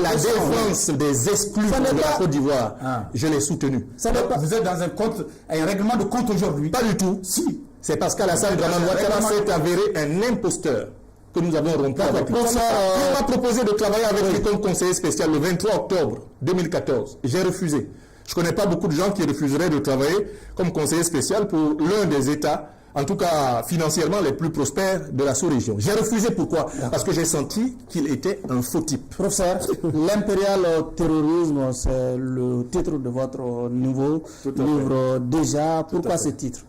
la défense des exclus de la Côte d'Ivoire. Je l'ai soutenu. Vous êtes dans un règlement de compte aujourd'hui? Pas du tout. Si. C'est parce qu'Alassane Ouattara s'est avéré un imposteur que nous avons rompu avec lui. Il m'a proposé de travailler avec lui comme conseiller spécial le 23 octobre 2014. J'ai refusé. Je ne connais pas beaucoup de gens qui refuseraient de travailler comme conseiller spécial pour l'un des États, en tout cas financièrement les plus prospères de la sous-région. J'ai refusé, pourquoi? Parce que j'ai senti qu'il était un faux type. Professeur, l'impérial terrorisme, c'est le titre de votre nouveau livre déjà. Pourquoi ce titre?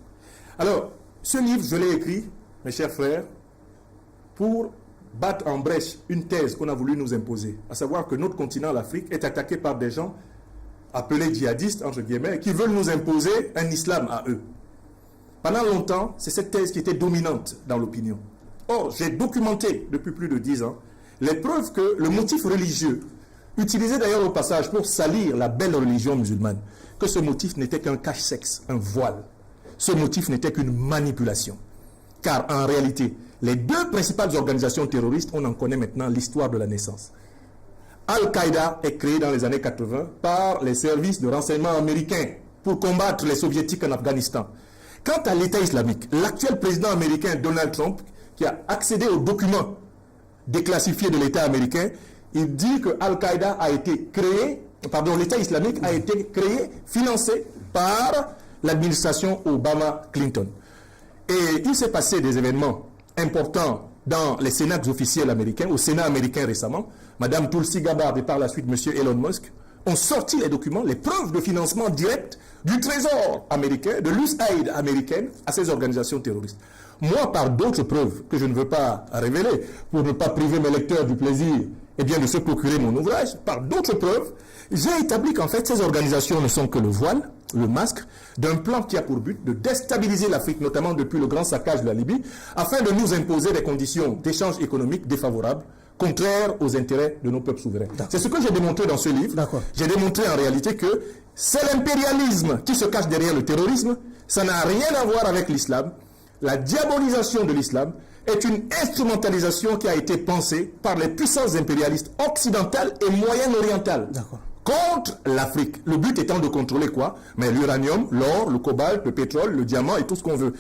Alors, ce livre, je l'ai écrit, mes chers frères, pour battre en brèche une thèse qu'on a voulu nous imposer, à savoir que notre continent, l'Afrique, est attaqué par des gens appelés djihadistes, entre guillemets, qui veulent nous imposer un islam à eux. Pendant longtemps, c'est cette thèse qui était dominante dans l'opinion. Or, j'ai documenté depuis plus de 10 ans les preuves que le motif religieux, utilisé d'ailleurs au passage pour salir la belle religion musulmane, que ce motif n'était qu'un cache-sexe, un voile. Ce motif n'était qu'une manipulation. Car en réalité, les deux principales organisations terroristes, on en connaît maintenant l'histoire de la naissance. Al-Qaïda est créé dans les années 80 par les services de renseignement américains pour combattre les soviétiques en Afghanistan. Quant à l'État islamique, l'actuel président américain Donald Trump, qui a accédé aux documents déclassifiés de l'État américain, il dit que Al-Qaïda a été créé, l'État islamique a été créé, financé par l'administration Obama-Clinton. Et il s'est passé des événements importants dans les sénats officiels américains, au Sénat américain récemment. Madame Tulsi Gabbard et par la suite Monsieur Elon Musk ont sorti les documents, les preuves de financement direct du Trésor américain, de l'USAID américaine à ces organisations terroristes. Moi, par d'autres preuves que je ne veux pas révéler, pour ne pas priver mes lecteurs du plaisir de se procurer mon ouvrage, par d'autres preuves, j'ai établi qu'en fait, ces organisations ne sont que le voile, le masque, d'un plan qui a pour but de déstabiliser l'Afrique, notamment depuis le grand saccage de la Libye, afin de nous imposer des conditions d'échange économique défavorables, contraires aux intérêts de nos peuples souverains. C'est ce que j'ai démontré dans ce livre. J'ai démontré en réalité que c'est l'impérialisme qui se cache derrière le terrorisme. Ça n'a rien à voir avec l'islam. La diabolisation de l'islam est une instrumentalisation qui a été pensée par les puissances impérialistes occidentales et moyen-orientales contre l'Afrique. Le but étant de contrôler quoi? Mais l'uranium, l'or, le cobalt, le pétrole, le diamant et tout ce qu'on veut.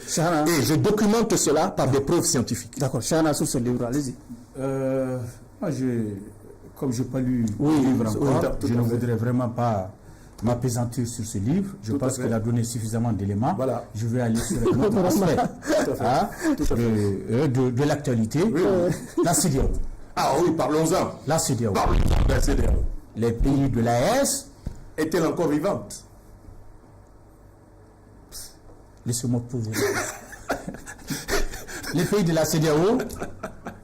Et je documente cela par des preuves scientifiques. D'accord. Chana, sur ce livre, allez-y. Moi, comme je n'ai pas lu le livre encore, je ne voudrais vraiment pas m'appesantir sur ce livre. Je pense qu'il a donné suffisamment d'éléments. Voilà. Je vais aller sur un autre aspect de l'actualité. La CEDEAO. Ah oui, parlons-en. La CEDEAO. Parlons-en de la CEDEAO. Les pays de l'AES. Est-elle encore vivante? Laissez-moi poser. Les pays de la CEDEAO,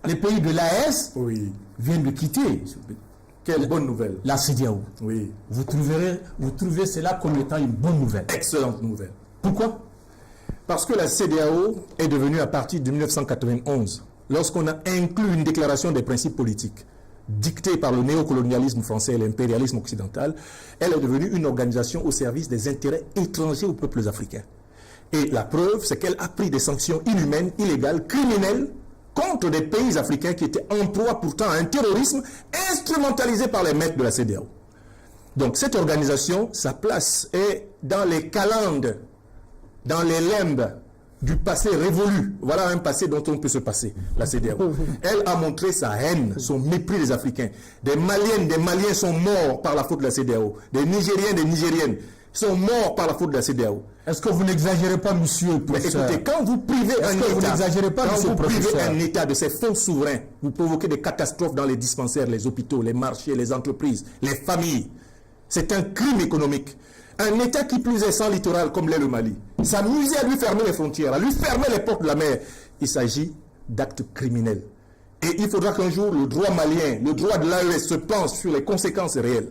les pays de l'AES viennent de quitter. Quelle bonne nouvelle. La CEDEAO. Oui. Vous trouvez cela comme étant une bonne nouvelle. Excellente nouvelle. Pourquoi? Parce que la CEDEAO est devenue à partir de 1991, lorsqu'on a inclus une déclaration des principes politiques dictée par le néocolonialisme français et l'impérialisme occidental, elle est devenue une organisation au service des intérêts étrangers aux peuples africains. Et la preuve, c'est qu'elle a pris des sanctions inhumaines, illégales, criminelles, contre des pays africains qui étaient en proie pourtant à un terrorisme instrumentalisé par les maîtres de la CEDEAO. Donc cette organisation, sa place est dans les calendes, dans les limbes du passé révolu. Voilà un passé dont on peut se passer, la CEDEAO. Elle a montré sa haine, son mépris des Africains. Des Maliennes, des Maliens sont morts par la faute de la CEDEAO. Des Nigériens, des Nigériennes sont morts par la faute de la CEDEAO. Est-ce que vous n'exagérez pas, monsieur le professeur? Mais écoutez, quand vous privez un État de ses fonds souverains, vous provoquez des catastrophes dans les dispensaires, les hôpitaux, les marchés, les entreprises, les familles. C'est un crime économique. Un État qui plus est sans littoral comme l'est le Mali, s'amuser à lui fermer les frontières, à lui fermer les portes de la mer, il s'agit d'actes criminels. Et il faudra qu'un jour le droit malien, le droit de l'AES se penche sur les conséquences réelles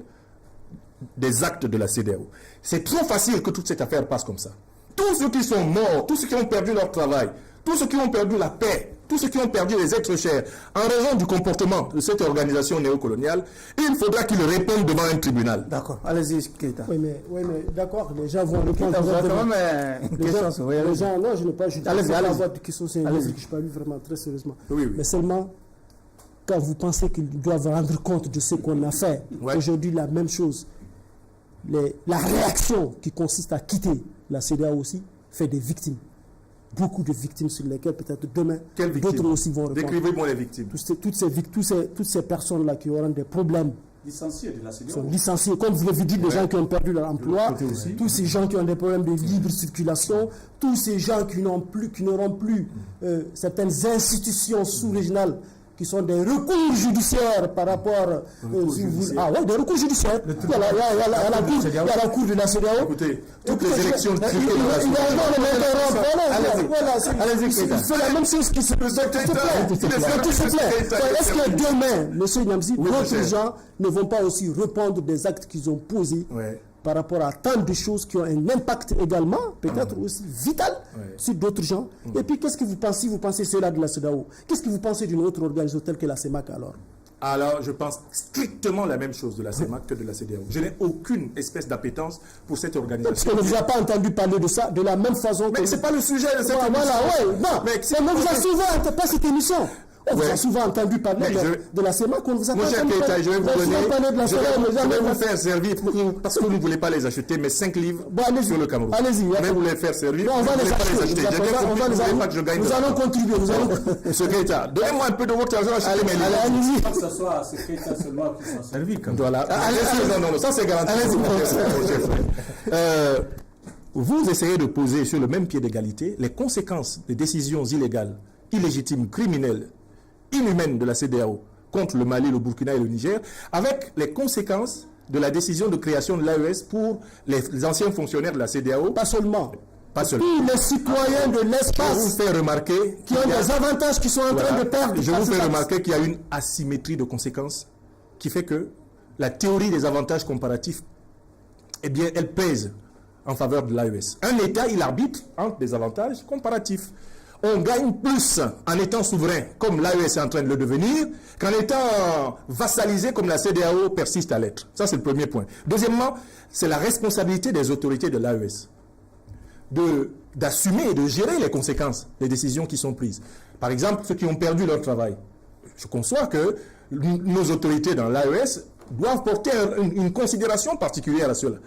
des actes de la CEDEAO. C'est trop facile que toute cette affaire passe comme ça. Tous ceux qui sont morts, tous ceux qui ont perdu leur travail, tous ceux qui ont perdu la paix, tous ceux qui ont perdu les êtres chers en raison du comportement de cette organisation néocoloniale, il faudra qu'ils répondent devant un tribunal. D'accord, allez-y, Keita. Oui, mais d'accord, les gens vont répondre. Les gens, non, je n'ai pas. Je allez-y, la voix de question, c'est une que je parle vraiment très sérieusement. Oui. Mais seulement, quand vous pensez qu'ils doivent rendre compte de ce qu'on a fait, aujourd'hui, la même chose. La réaction qui consiste à quitter la CEDEAO aussi fait des victimes. Beaucoup de victimes sur lesquelles peut-être demain, d'autres aussi vont répondre. Décrivez-moi les victimes. Toutes ces personnes-là qui auront des problèmes. Licenciés de la CEDEAO. Sont licenciés. Comme vous l'avez dit, des gens qui ont perdu leur emploi, tous ces gens qui ont des problèmes de libre circulation, tous ces gens qui n'auront plus certaines institutions sous-régionales qui sont des recours judiciaires par rapport des recours judiciaires. Il y a la cour de la CEDEAO. Écoutez, toutes les élections allez-y, c'est la même chose qui se passe. Est-ce que demain, M. Niamzi, d'autres gens ne vont pas aussi répondre des actes qu'ils ont posés par rapport à tant de choses qui ont un impact également, peut-être aussi vital, sur d'autres gens. Et puis, qu'est-ce que vous pensez? Vous pensez cela de la CEDEAO? Qu'est-ce que vous pensez d'une autre organisation telle que la CEMAC alors? Alors, je pense strictement la même chose de la CEMAC que de la CEDEAO. Je n'ai aucune espèce d'appétence pour cette organisation. Parce qu'on ne vous a pas entendu parler de ça de la même façon. Mais ce n'est pas le sujet de cette émission. Mais vous avez souvent, pas cette émission. On vous a souvent entendu parler de la CEMAC, on vous a pas entendu parler je vais vous faire servir, parce que vous ne voulez pas les acheter, mes 5 livres sur le Cameroun. Allez-y. Je vais vous les faire servir. On va les acheter. Nous allons contribuer. Monsieur Keita, donnez-moi un peu de votre argent, achetez mes livres. Allez-y. Que ce soit ce Keita seulement qui s'en servi. Voilà. Non, ça c'est garanti. Vous essayez de poser sur le même pied d'égalité les conséquences des décisions illégales, illégitimes, criminelles, inhumaine de la CEDEAO contre le Mali, le Burkina et le Niger, avec les conséquences de la décision de création de l'AES pour les anciens fonctionnaires de la CEDEAO. Pas seulement. Tous les citoyens de l'espace. Je vous fais remarquer qui ont des avantages qui sont en train de perdre. Je vous fais remarquer qu'il y a une asymétrie de conséquences qui fait que la théorie des avantages comparatifs, eh bien, elle pèse en faveur de l'AES. Un État, il arbitre entre des avantages comparatifs. On gagne plus en étant souverain, comme l'AES est en train de le devenir, qu'en étant vassalisé comme la CEDEAO persiste à l'être. Ça, c'est le premier point. Deuxièmement, c'est la responsabilité des autorités de l'AES d'assumer et de gérer les conséquences des décisions qui sont prises. Par exemple, ceux qui ont perdu leur travail. Je conçois que nos autorités dans l'AES doivent porter une considération particulière à cela.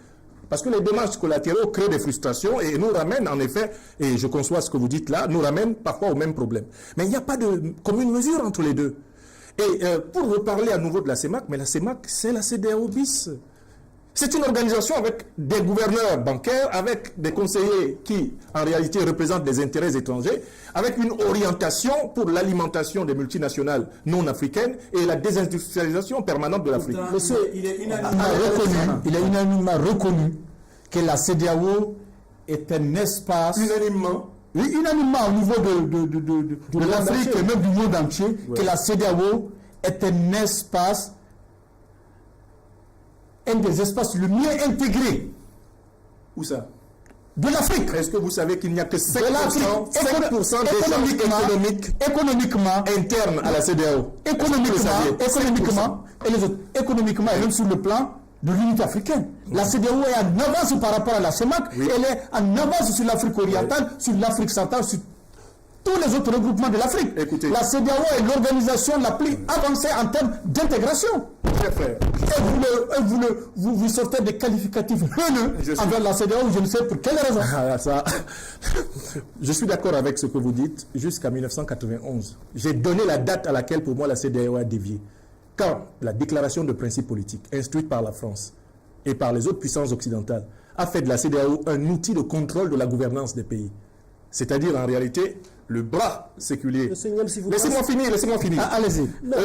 Parce que les dommages collatéraux créent des frustrations et nous ramènent en effet, et je conçois ce que vous dites là, nous ramènent parfois au même problème. Mais il n'y a pas de commune mesure entre les deux. Et pour reparler à nouveau de la CEMAC, mais la CEMAC, c'est la CEDEAO bis. C'est une organisation avec des gouverneurs bancaires, avec des conseillers qui, en réalité, représentent des intérêts étrangers, avec une orientation pour l'alimentation des multinationales non africaines et la désindustrialisation permanente de l'Afrique. Monsieur, il est unanimement reconnu que la CEDEAO est un espace... Unanimement. Oui, unanimement au niveau de l'Afrique et même du monde entier, que la CEDEAO est un espace... un des espaces le mieux intégrés. Où ça? De l'Afrique. Est-ce que vous savez qu'il n'y a que 5% économiquement internes à la CEDEAO? Économiquement et même sur le plan de l'unité africaine. La CEDEAO est en avance par rapport à la CEMAC, elle est en avance sur l'Afrique orientale, sur l'Afrique centrale, sur tous les autres regroupements de l'Afrique. La CEDEAO est l'organisation la plus avancée en termes d'intégration. Et vous sortez des qualificatifs haineux envers la CEDEAO, je ne sais pour quelle raison. Je suis d'accord avec ce que vous dites jusqu'à 1991. J'ai donné la date à laquelle pour moi la CEDEAO a dévié. Quand la déclaration de principes politiques instruite par la France et par les autres puissances occidentales a fait de la CEDEAO un outil de contrôle de la gouvernance des pays. C'est-à-dire en réalité le bras séculier. Monsieur Niamsi, vous Laissez-moi finir. Ah, allez-y. Non,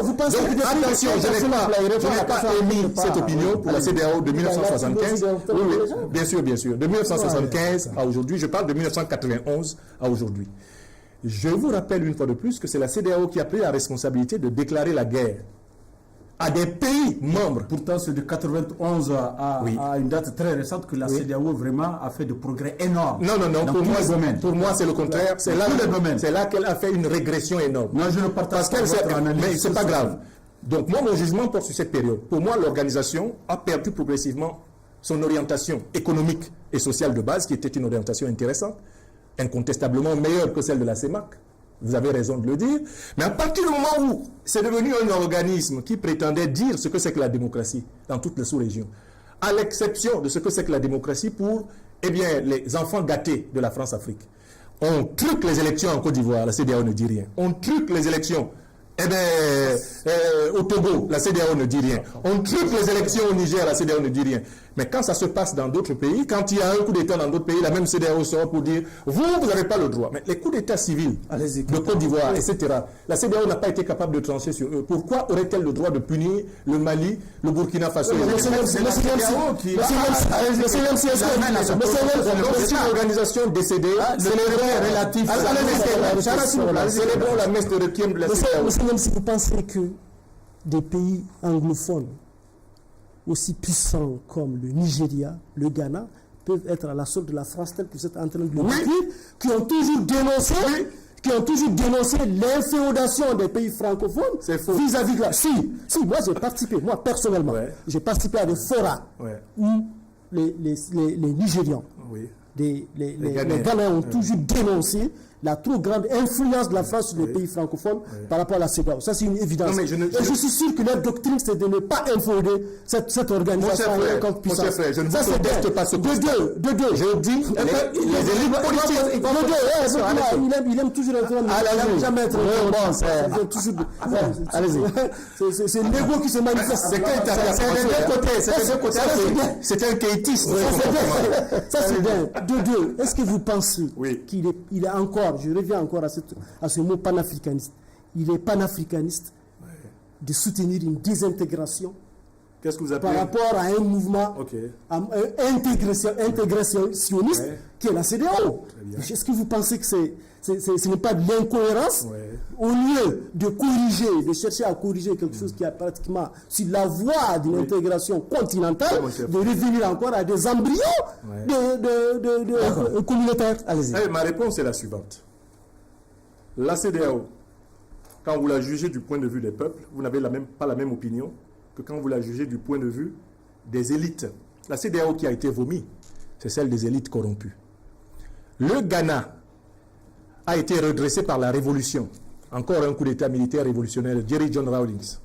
vous pensez donc, que attention, je n'ai pas émis cette opinion pour la CEDEAO de 1975. Oui, bien sûr. De 1975 à aujourd'hui, je parle de 1991 à aujourd'hui. Je vous rappelle une fois de plus que c'est la CEDEAO qui a pris la responsabilité de déclarer la guerre à des pays membres. Pourtant, c'est de 91 à une date très récente que la CEDEAO vraiment a fait de progrès énormes. Non. Pour moi, c'est le contraire. C'est là qu'elle a fait une régression énorme. Non, je ne partage pas votre analyse. Mais c'est pas grave. Donc, moi, mon jugement porte sur cette période. Pour moi, l'organisation a perdu progressivement son orientation économique et sociale de base, qui était une orientation intéressante, incontestablement meilleure que celle de la CEMAC. Vous avez raison de le dire. Mais à partir du moment où c'est devenu un organisme qui prétendait dire ce que c'est que la démocratie dans toutes les sous-régions, à l'exception de ce que c'est que la démocratie pour les enfants gâtés de la France-Afrique. On truque les élections en Côte d'Ivoire, la CEDEAO ne dit rien. On truque les élections au Togo, la CEDEAO ne dit rien. On truque les élections au Niger, la CEDEAO ne dit rien. Mais quand ça se passe dans d'autres pays, quand il y a un coup d'État dans d'autres pays, la même CEDEAO sort pour dire vous n'avez pas le droit. Mais les coups d'État civils de Côte d'Ivoire, etc., la CEDEAO n'a pas été capable de trancher sur eux. Pourquoi aurait-elle le droit de punir le Mali, le Burkina Faso c'est la CEDEAO qui... C'est une organisation décédée. Célébrons la messe de requiem de la CEDEAO. Si vous pensez que des pays anglophones aussi puissants comme le Nigeria, le Ghana, peuvent être à la solde de la France telle que vous êtes en train de le dire, qui ont toujours dénoncé l'inféodation des pays francophones vis-à-vis de la... Si, moi j'ai participé, moi personnellement, j'ai participé à des forats où les Nigérians, les Ghanéens ont toujours dénoncé la trop grande influence de la France sur les pays francophones par rapport à la CEDEAO. Ça, c'est une évidence. Et je suis sûr que leur doctrine, c'est de ne pas inféoder cette organisation comme puissance. Mon cher frère, je ne vous conteste pas ce constat. De deux. Je dis, les élites politiques... Il aime toujours être... Il n'aime jamais être... Allez-y. C'est l'ego qui se manifeste. C'est un kéitisme. Ça, c'est bien. De deux. Est-ce que vous pensez qu'il est encore... Je reviens encore à ce mot panafricaniste. Il est panafricaniste de soutenir une désintégration. Qu'est-ce que vous appelez? Par rapport à un mouvement intégrationniste qui est la CEDEAO. Est-ce que vous pensez que ce n'est pas de l'incohérence? Au lieu de corriger, de chercher à corriger quelque chose qui est pratiquement sur la voie d'une intégration continentale, de revenir encore à des embryons de communautaires. Allez-y. Ma réponse est la suivante. La CEDEAO, quand vous la jugez du point de vue des peuples, vous n'avez pas la même opinion que quand vous la jugez du point de vue des élites. La CEDEAO qui a été vomi, c'est celle des élites corrompues. Le Ghana a été redressé par la révolution. Encore un coup d'État militaire révolutionnaire, Jerry John Rawlings.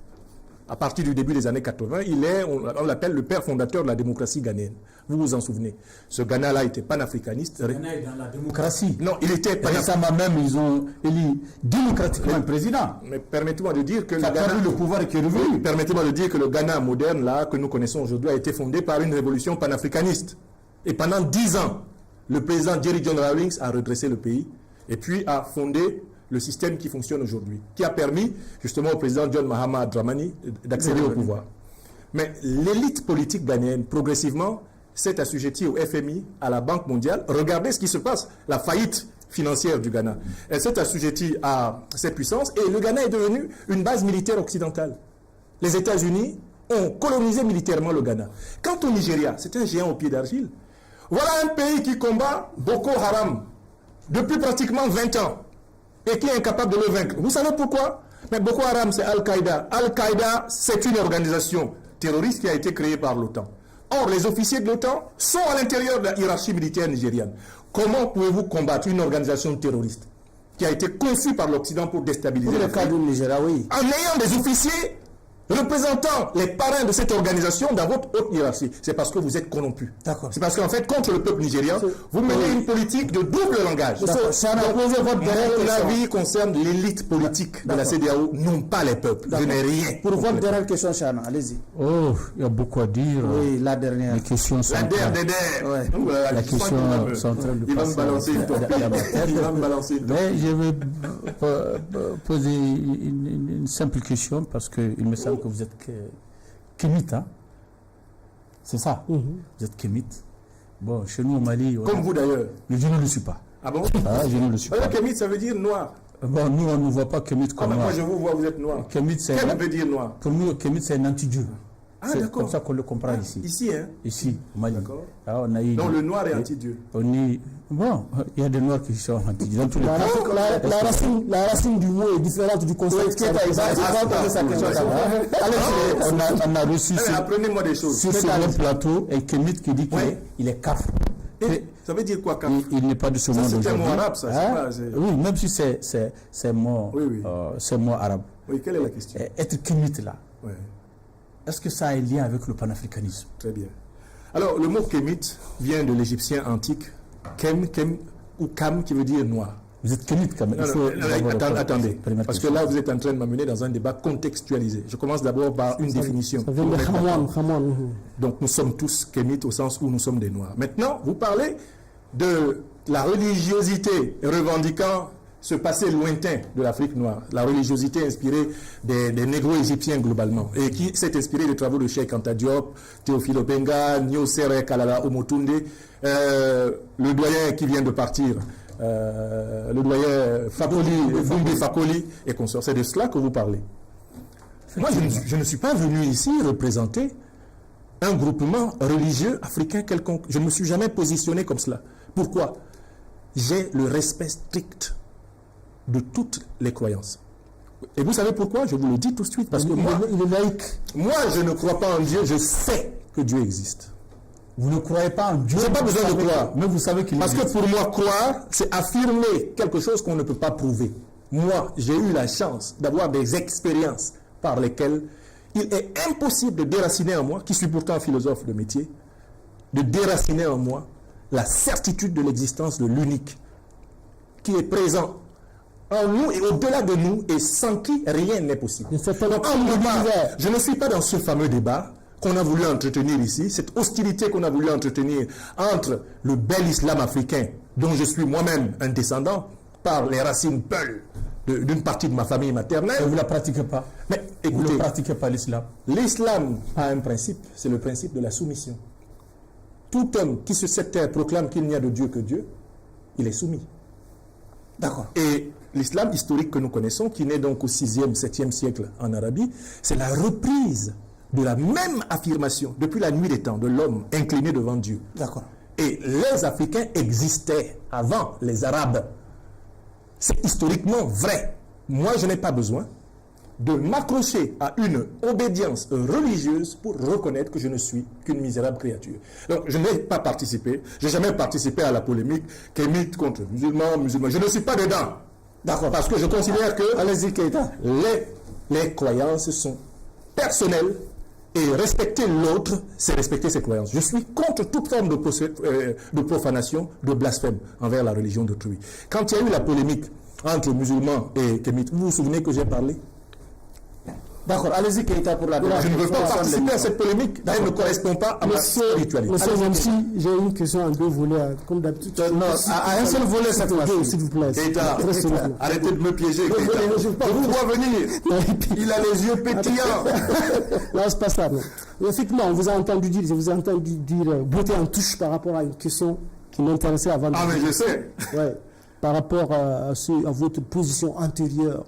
À partir du début des années 80, on l'appelle le père fondateur de la démocratie ghanéenne. Vous vous en souvenez. Ce Ghana-là était panafricaniste. Le Ghana est dans la démocratie. Non, il était récemment même, ils ont élu démocratiquement un président. Mais permettez-moi de dire que le Ghana, le pouvoir qui est revenu. Permettez-moi de dire que le Ghana moderne, là, que nous connaissons aujourd'hui, a été fondé par une révolution panafricaniste. Et pendant 10 ans, le président Jerry John Rawlings a redressé le pays et puis a fondé le système qui fonctionne aujourd'hui, qui a permis justement au président John Mahama Dramani d'accéder au pouvoir. Mais l'élite politique ghanéenne, progressivement, s'est assujettie au FMI, à la Banque mondiale. Regardez ce qui se passe, la faillite financière du Ghana. Elle s'est assujettie à cette puissance et le Ghana est devenu une base militaire occidentale. Les États-Unis ont colonisé militairement le Ghana. Quant au Nigeria, c'est un géant au pied d'argile. Voilà un pays qui combat Boko Haram depuis pratiquement 20 ans. Et qui est incapable de le vaincre. Vous savez pourquoi? Mais Boko Haram, c'est Al-Qaïda. Al-Qaïda, c'est une organisation terroriste qui a été créée par l'OTAN. Or, les officiers de l'OTAN sont à l'intérieur de la hiérarchie militaire nigériane. Comment pouvez-vous combattre une organisation terroriste qui a été conçue par l'Occident pour déstabiliser le cas du Nigeria, oui. En ayant des officiers représentant les parrains de cette organisation dans votre haute hiérarchie. C'est parce que vous êtes corrompus. D'accord. C'est parce qu'en fait, contre le peuple nigérien, vous menez une politique de double langage. Mon avis concerne l'élite politique de la CEDEAO, non pas les peuples. Je n'ai rien. Pour votre dernière question, Chana, allez-y. Oh, il y a beaucoup à dire. Oui, la dernière. Les questions sont... La dernière. Ouais. La question centrale de Il va me balancer une topique. Il va me balancer une topique. Mais je vais poser une simple question parce qu'il me semble que vous êtes kémite, hein? C'est ça? Vous êtes kémite. Bon, chez nous au Mali... Comme vous d'ailleurs. Je ne le suis pas. Ah bon? Ah, je ne le suis pas. Kémite, ça veut dire noir. Bon, nous, on ne voit pas kémite comme noir. Moi, je vous vois, vous êtes noir. Kémite, c'est... Quel veut dire noir? Pour nous, kémite, c'est un anti-dieu. Ah, c'est d'accord. comme ça qu'on le comprend ici. Ici, hein? Ici, au Mali. D'accord. Ah, on a eu Donc le noir est anti-dieu. Bon, il y a des noirs qui sont anti-dieu. Dans tous les cas. La racine du mot est différente du concept. On a reçu Apprenez-moi des choses. sur ce même plateau un kémite qui dit qu'il est kafir. Ça veut dire quoi, kafir? Il n'est pas de ce monde C'est un aujourd'hui. mot arabe, ça. Oui, même si c'est un mot arabe. Oui, quelle est la question? Être kémite là, Ouais. est-ce que ça a un lien avec le panafricanisme? Très bien. Alors, le mot kémite vient de l'égyptien antique, kem ou kam, qui veut dire noir. Vous êtes kémite quand même. Attendez, parce que là, vous êtes en train de m'amener dans un débat contextualisé. Je commence d'abord par une définition. Ça vient de Khamwan. Donc, nous sommes tous kémites au sens où nous sommes des noirs. Maintenant, vous parlez de la religiosité revendiquant ce passé lointain de l'Afrique noire, la religiosité inspirée des négro-égyptiens globalement, et qui s'est inspirée des travaux de Cheikh Anta Diop, Théophile Obenga, Nyosere Kalala Omotunde, le doyen qui vient de partir, le doyen Bumbi Fakoli et consorts. C'est de cela que vous parlez. Moi, je ne suis pas venu ici représenter un groupement religieux africain quelconque. Je ne me suis jamais positionné comme cela. Pourquoi? J'ai le respect strict de toutes les croyances. Et vous savez pourquoi? Je vous le dis tout de suite. Parce que Il est laïque. moi, je ne crois pas en Dieu, je sais que Dieu existe. Vous ne croyez pas en Dieu? Je n'ai pas besoin de croire. Mais vous savez qu'il Parce existe. que pour moi, croire, c'est affirmer quelque chose qu'on ne peut pas prouver. Moi, j'ai eu la chance d'avoir des expériences par lesquelles il est impossible de déraciner en moi, qui suis pourtant philosophe de métier, de déraciner en moi la certitude de l'existence de l'unique qui est présent en nous et au-delà de nous et sans qui rien n'est possible. Donc, je ne suis pas dans ce fameux débat qu'on a voulu entretenir ici, cette hostilité qu'on a voulu entretenir entre le bel islam africain, dont je suis moi-même un descendant, par les racines peules d'une partie de ma famille maternelle. Et vous ne la pratiquez pas. Mais Vous écoutez, ne pratiquez pas l'islam. l'islam a un principe, c'est le principe de la soumission. Tout homme qui sur cette terre proclame qu'il n'y a de Dieu que Dieu, il est soumis. D'accord. Et l'islam historique que nous connaissons, qui naît donc au 6e, 7e siècle en Arabie, c'est la reprise de la même affirmation depuis la nuit des temps de l'homme incliné devant Dieu. D'accord. Et les Africains existaient avant les Arabes. C'est historiquement vrai. Moi, je n'ai pas besoin de m'accrocher à une obédience religieuse pour reconnaître que je ne suis qu'une misérable créature. Donc, je n'ai pas participé, je n'ai jamais participé à la polémique kémite contre musulmans. Je ne suis pas dedans. D'accord. Parce que je considère que Allez-y, Keita. les croyances sont personnelles et respecter l'autre, c'est respecter ses croyances. Je suis contre toute forme de profanation, de blasphème envers la religion d'autrui. Quand il y a eu la polémique entre musulmans et kémites, vous vous souvenez que j'ai parlé? D'accord, allez-y, Keita, pour la Je ne veux pas participer à cette polémique. Elle ne correspond pas à ma spiritualité. Monsieur Jamsi, j'ai une question en deux volets, comme d'habitude. Non, à un seul volet, cette fois-ci. S'il vous plaît. Keita, Très s'il vous plaît. arrêtez de me piéger. Keita. Je vous vois venir. Il a les yeux pétillants. Là, c'est pas ça. Mais effectivement, je vous ai entendu dire beauté en touche par rapport à une question qui m'intéressait avant. Ah, mais je sais. Ouais, par rapport à votre position antérieure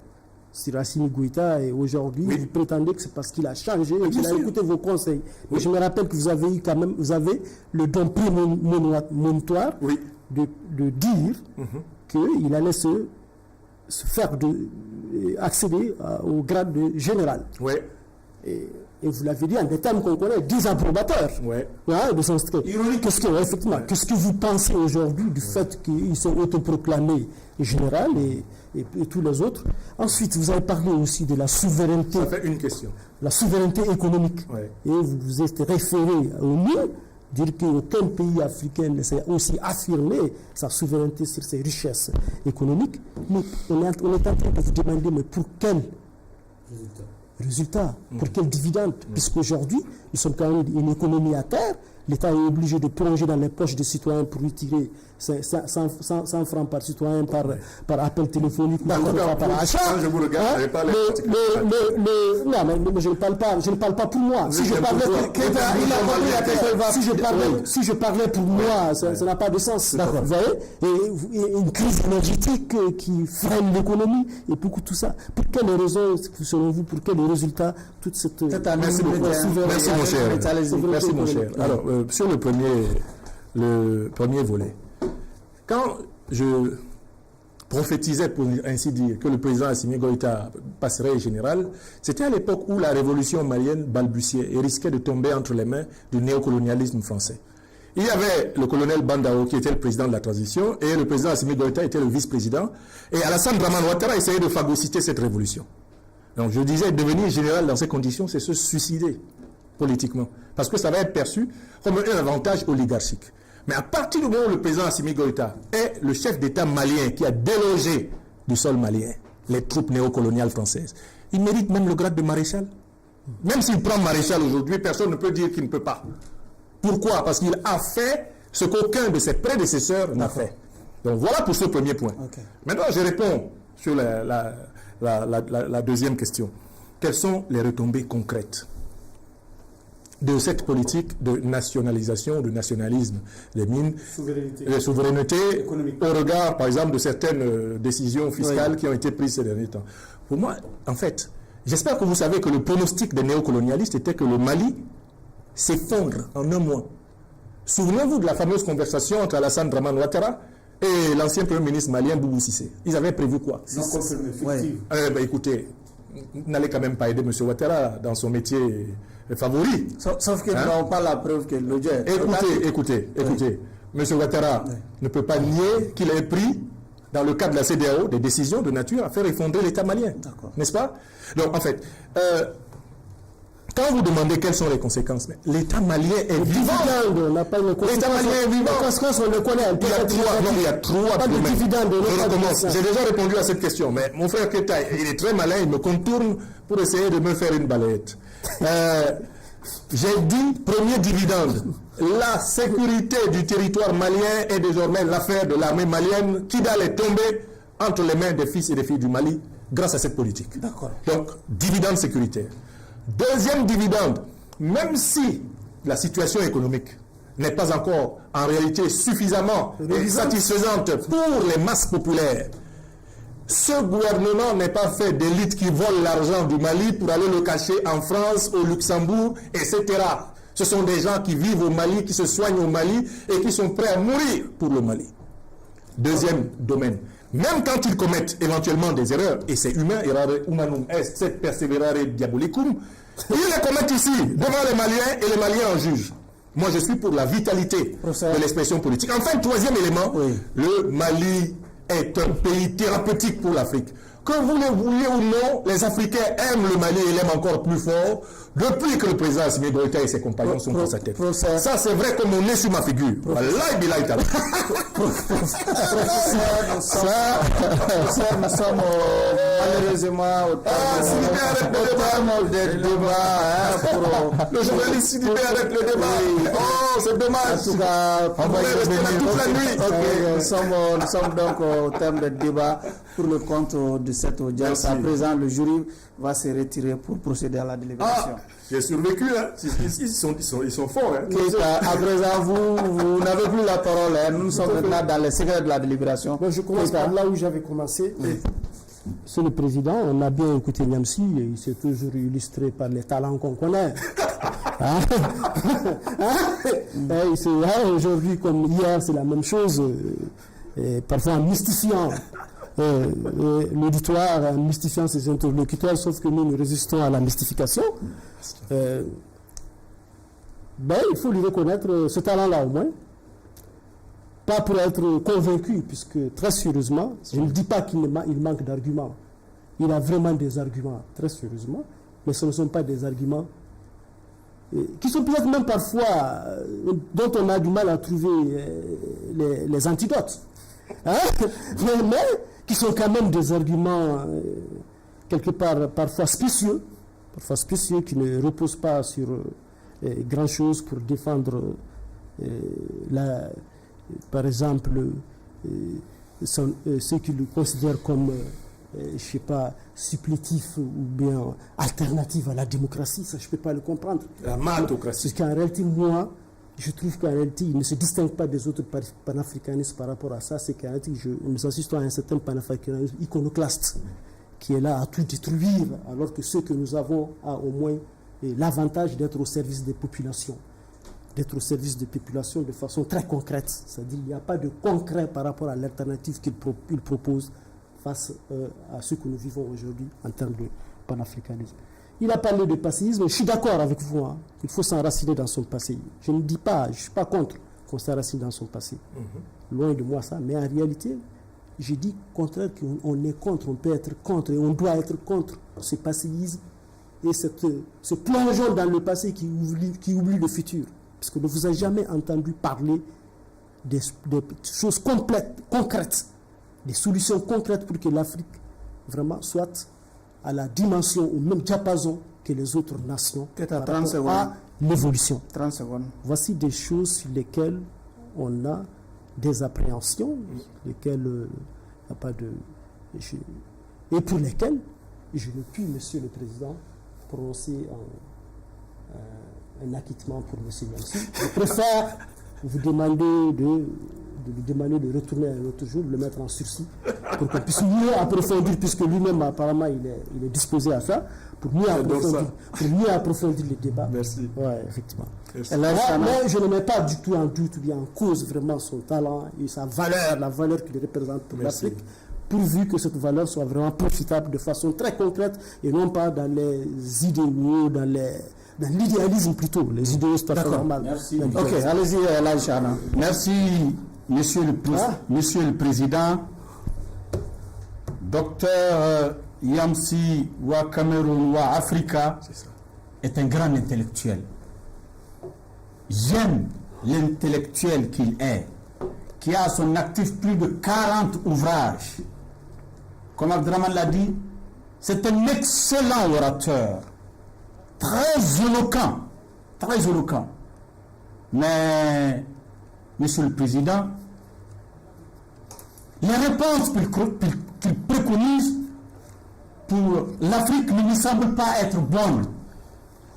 sur Assimi Goïta, et aujourd'hui, vous prétendez que c'est parce qu'il a changé et qu'il a écouté vos conseils. Et je me rappelle que vous avez eu quand même, vous avez le don prémonitoire de dire qu'il allait se faire accéder au grade de général. Oui. Et et vous l'avez dit en des termes qu'on connaît, désapprobateur de son style. Qu'est-ce que vous pensez aujourd'hui du fait qu'ils sont autoproclamés général et tous les autres? Ensuite, vous avez parlé aussi de la souveraineté. Ça fait une question. La souveraineté économique. Et vous vous êtes référé au mieux, dire qu'aucun pays africain ne s'est aussi affirmé sa souveraineté sur ses richesses économiques. Mais on est en train de vous demander, mais pour quel résultat, pour quel dividende? Puisqu'aujourd'hui, nous sommes quand même une économie à terre. L'État est obligé de plonger dans les poches des citoyens pour retirer 100 francs par citoyen par appel téléphonique ou par achat. Je vous regarde, non, mais je ne parle pas pour moi. Si je parlais pour moi, ça n'a pas de sens. Vous voyez? Et une crise énergétique qui freine l'économie et beaucoup tout ça. Pour quelles raisons, selon vous, pour quels résultats toute cette... Merci mon cher. Alors, sur le premier volet, quand je prophétisais, pour ainsi dire, que le président Assimi Goïta passerait général, c'était à l'époque où la révolution malienne balbutiait et risquait de tomber entre les mains du néocolonialisme français. Il y avait le colonel Bandao qui était le président de la transition et le président Assimi Goïta était le vice-président, et Alassane Dramane Ouattara essayait de phagocyter cette révolution. Donc je disais, devenir général dans ces conditions, c'est se suicider politiquement, parce que ça va être perçu comme un avantage oligarchique. Mais à partir du moment où le président Assimi Goïta est le chef d'État malien qui a délogé du sol malien les troupes néocoloniales françaises, il mérite même le grade de maréchal. Même s'il prend maréchal aujourd'hui, personne ne peut dire qu'il ne peut pas. Pourquoi? Parce qu'il a fait ce qu'aucun de ses prédécesseurs n'a fait. Donc voilà pour ce premier point. Maintenant, je réponds sur la deuxième question. Quelles sont les retombées concrètes de cette politique de nationalisation, de nationalisme des mines, de souveraineté au regard, par exemple, de certaines décisions fiscales qui ont été prises ces derniers temps? Pour moi, en fait, j'espère que vous savez que le pronostic des néocolonialistes était que le Mali s'effondre en un mois. Souvenez-vous de la fameuse conversation entre Alassane Dramane Ouattara et l'ancien Premier ministre malien Boubou Cissé. Ils avaient prévu quoi? Écoutez, n'allez quand même pas aider M. Ouattara dans son métier favori. Sauf qu'ils n'ont pas la preuve que le Dieu. Écoutez. M. Ouattara ne peut pas nier qu'il ait pris, dans le cadre de la CEDEAO, des décisions de nature à faire effondrer l'État malien. N'est-ce pas? Donc, en fait, quand vous demandez quelles sont les conséquences, l'État malien est vivant. L'État malien est vivant. Les conséquences, on le connaît. Il y a trois dividendes. Je recommence. J'ai déjà répondu à cette question, mais mon frère Keita, il est très malin, il me contourne pour essayer de me faire une balayette. J'ai dit premier dividende. La sécurité du territoire malien est désormais l'affaire de l'armée malienne. Kidal est tombé entre les mains des fils et des filles du Mali grâce à cette politique. Donc, dividende sécuritaire. Deuxième dividende, même si la situation économique n'est pas encore en réalité suffisamment satisfaisante pour les masses populaires, ce gouvernement n'est pas fait d'élites qui volent l'argent du Mali pour aller le cacher en France, au Luxembourg, etc. Ce sont des gens qui vivent au Mali, qui se soignent au Mali et qui sont prêts à mourir pour le Mali. Deuxième domaine. Même quand ils commettent éventuellement des erreurs, et c'est humain, errare humanum est, sed perseverare diabolicum, ils les commettent ici, devant les Maliens, et les Maliens en jugent. Moi, je suis pour la vitalité de l'expression politique. Enfin, troisième élément, le Mali est un pays thérapeutique pour l'Afrique. Que vous le vouliez ou non, les Africains aiment le Mali et l'aiment encore plus fort depuis que le président Assimi Goïta et ses compagnons sont dans sa tête. Ça, c'est vrai comme mon nez sur ma figure. Nous sommes malheureusement au terme des débats. Le journaliste Sidibé arrête le débat. Oh, c'est dommage. En tout cas, on va rester là toute la nuit. Nous sommes donc au terme des débats pour le compte de cette audience. À présent, le jury va se retirer pour procéder à la délibération. J'ai survécu, hein. Ils sont forts. Hein. À présent, vous n'avez plus la parole. Hein. Nous sommes maintenant dans les secrets de la délibération. Bon, je commence par là où j'avais commencé. C'est le président. On a bien écouté Niamsi. Il s'est toujours illustré par les talents qu'on connaît. Aujourd'hui comme hier, c'est la même chose. Parfois mystifiant. l'auditoire en mystifiant ses interlocuteurs, sauf que nous résistons à la mystification. Il faut lui reconnaître ce talent-là au moins. Pas pour être convaincu, puisque très sérieusement, je ne dis pas qu'il manque d'arguments. Il a vraiment des arguments, très sérieusement, mais ce ne sont pas des arguments qui sont peut-être même parfois dont on a du mal à trouver les antidotes. Hein? Mais qui sont quand même des arguments quelque part parfois spécieux, qui ne reposent pas sur grand-chose pour défendre par exemple ceux qui le considèrent comme je ne sais pas, supplétif ou bien alternative à la démocratie, ça je ne peux pas le comprendre. La matocratie. Parce qu'en réalité, moi, je trouve qu'en réalité, il ne se distingue pas des autres panafricanistes par rapport à ça. C'est qu'en réalité, nous assistons à un certain panafricanisme iconoclaste qui est là à tout détruire, alors que ceux que nous avons a au moins l'avantage d'être au service des populations. D'être au service des populations de façon très concrète. C'est-à-dire qu'il n'y a pas de concret par rapport à l'alternative qu'il propose face à ce que nous vivons aujourd'hui en termes de panafricanisme. Il a parlé de passéisme, je suis d'accord avec vous, hein. Il faut s'enraciner dans son passé. Je ne dis pas, je ne suis pas contre qu'on s'enracine dans son passé. Loin de moi ça, mais en réalité, je dis contraire qu'on est contre, on peut être contre et on doit être contre ce passéisme et ce plongeon dans le passé qui oublie le futur. Parce qu'on ne vous a jamais entendu parler des choses concrètes, des solutions concrètes pour que l'Afrique vraiment soit à la dimension ou même diapason que les autres nations Peut-être à 30 secondes. à l'évolution. 30 secondes. Voici des choses sur lesquelles on a des appréhensions, lesquelles il n'y a pas de... et pour lesquelles je ne puis, Monsieur le Président, prononcer un acquittement pour M. Niamsi. Je préfère vous demander de lui retourner un autre jour, de le mettre en sursis, pour qu'on puisse mieux approfondir, puisque lui-même, apparemment, il est disposé à ça, pour mieux approfondir les débats. Merci. Oui, effectivement. Merci. Mais je ne mets pas du tout en doute ou bien en cause vraiment son talent et sa valeur, la valeur qu'il représente pour l'Afrique, pourvu que cette valeur soit vraiment profitable de façon très concrète et non pas dans les idéaux, dans l'idéalisme plutôt. Les idéaux, c'est pas normal. Merci. Ok, allez-y, Laïchana. Merci, Monsieur le Président. Docteur Niamsi Wa Cameroun Wa Africa est un grand intellectuel. J'aime l'intellectuel qu'il est, qui a à son actif plus de 40 ouvrages. Comme Abdraman l'a dit, c'est un excellent orateur, très éloquent. Mais, Monsieur le Président, les réponses qu'il préconise pour l'Afrique ne me semblent pas être bonnes.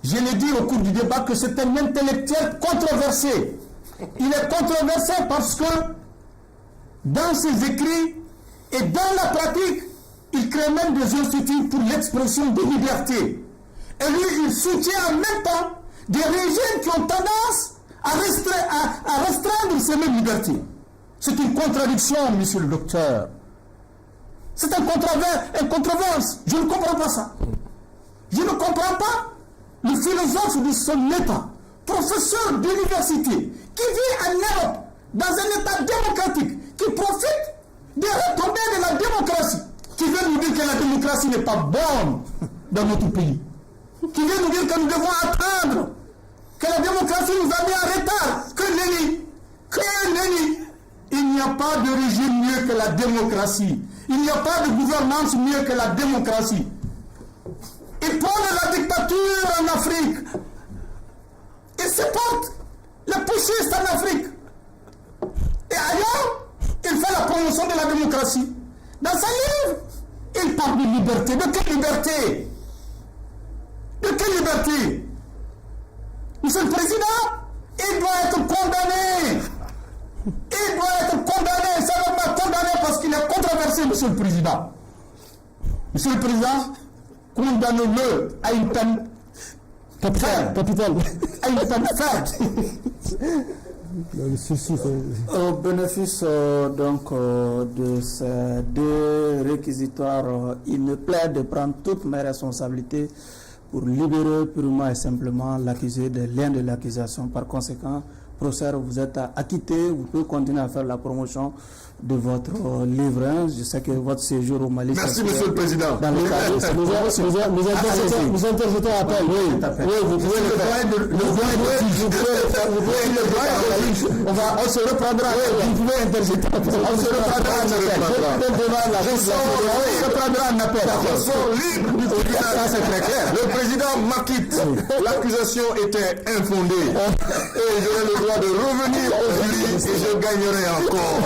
Je l'ai dit au cours du débat que c'est un intellectuel controversé. Il est controversé parce que dans ses écrits et dans la pratique, il crée même des instituts pour l'expression des libertés. Et lui, il soutient en même temps des régimes qui ont tendance à restreindre ces mêmes libertés. C'est une contradiction, monsieur le docteur. C'est un controverse. Je ne comprends pas ça. Je ne comprends pas le philosophe de son État, professeur d'université, qui vit en Europe, dans un État démocratique, qui profite des retombées de la démocratie, qui veut nous dire que la démocratie n'est pas bonne dans notre pays, qui veut nous dire que nous devons attendre, que la démocratie nous a mis en retard, que nenni. Il n'y a pas de régime mieux que la démocratie. Il n'y a pas de gouvernance mieux que la démocratie. Il prône la dictature en Afrique. Il supporte les putschistes en Afrique. Et ailleurs, il fait la promotion de la démocratie. Dans sa livre, il parle de liberté. De quelle liberté? De quelle liberté? Monsieur le Président, il doit être condamné. Il doit être condamné. Ça ne va pas condamné parce qu'il est controversé, Monsieur le Président. Monsieur le Président, condamne-le à une peine capitale. À une peine ferme. Le sursis, Au bénéfice de ces deux réquisitoires, il me plaît de prendre toutes mes responsabilités pour libérer purement et simplement l'accusé des liens de l'accusation. Par conséquent, professeur, vous êtes acquitté, vous pouvez continuer à faire la promotion de votre livre. Je sais que votre séjour au Mali... Merci, Monsieur le Président. Dans le cadre de nous interjetons à peine. Oui, vous pouvez le faire. On se reprendra. Vous pouvez interjeter. On se reprendra en appel. On sort libre du tribunal. Ça, c'est très clair. Le président m'acquitte. L'accusation était infondée. Et j'aurai le droit de revenir au jury et je gagnerai encore.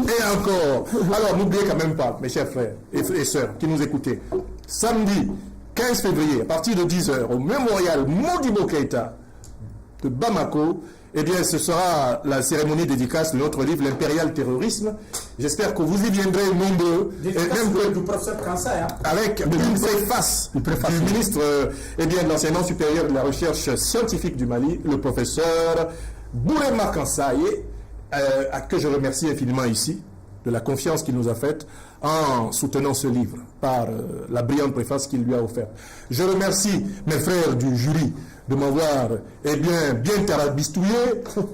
Et encore. Alors, n'oubliez quand même pas, mes chers frères et sœurs qui nous écoutez, samedi 15 février, à partir de 10h, au mémorial Modibo Keïta de Bamako, eh bien, ce sera la cérémonie dédicace de notre livre, L'Impérial Terrorisme. J'espère que vous y viendrez nombreux. Et même du professeur Kansai, avec une préface du ministre de l'enseignement supérieur de la recherche scientifique du Mali, le professeur Bourema Kansai, que je remercie infiniment ici de la confiance qu'il nous a faite en soutenant ce livre par la brillante préface qu'il lui a offerte. Je remercie mes frères du jury de m'avoir bien tarabistouillé,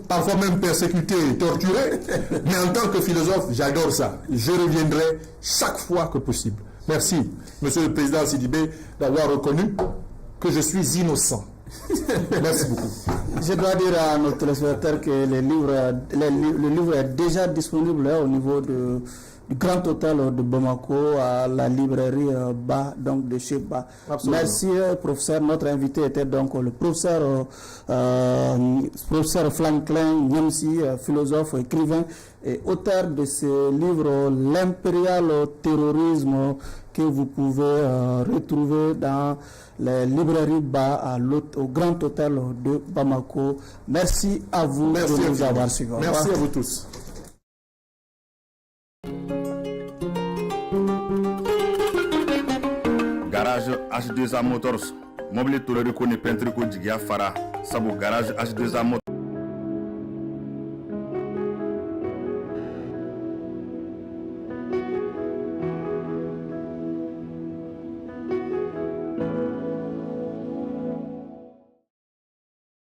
parfois même persécuté et torturé, mais en tant que philosophe, j'adore ça. Je reviendrai chaque fois que possible. Merci, Monsieur le Président Sidibé, d'avoir reconnu que je suis innocent. Merci beaucoup. Je dois dire à nos téléspectateurs que le livre est déjà disponible au niveau du Grand Hôtel de Bamako, à la librairie Ba, donc de chez Ba. Absolument. Merci, professeur. Notre invité était donc le professeur Franklin Nyamsi, philosophe, écrivain et auteur de ce livre L'Impérial Terrorisme, que vous pouvez retrouver dans les librairies Ba au Grand Hôtel de Bamako. Merci à vous de nous avoir suivis. Merci à vous tous. Garage H2A Motors. Mobile Touré Kone Peintre Ko Jigia Fara. Sabu Garage H2A Motors.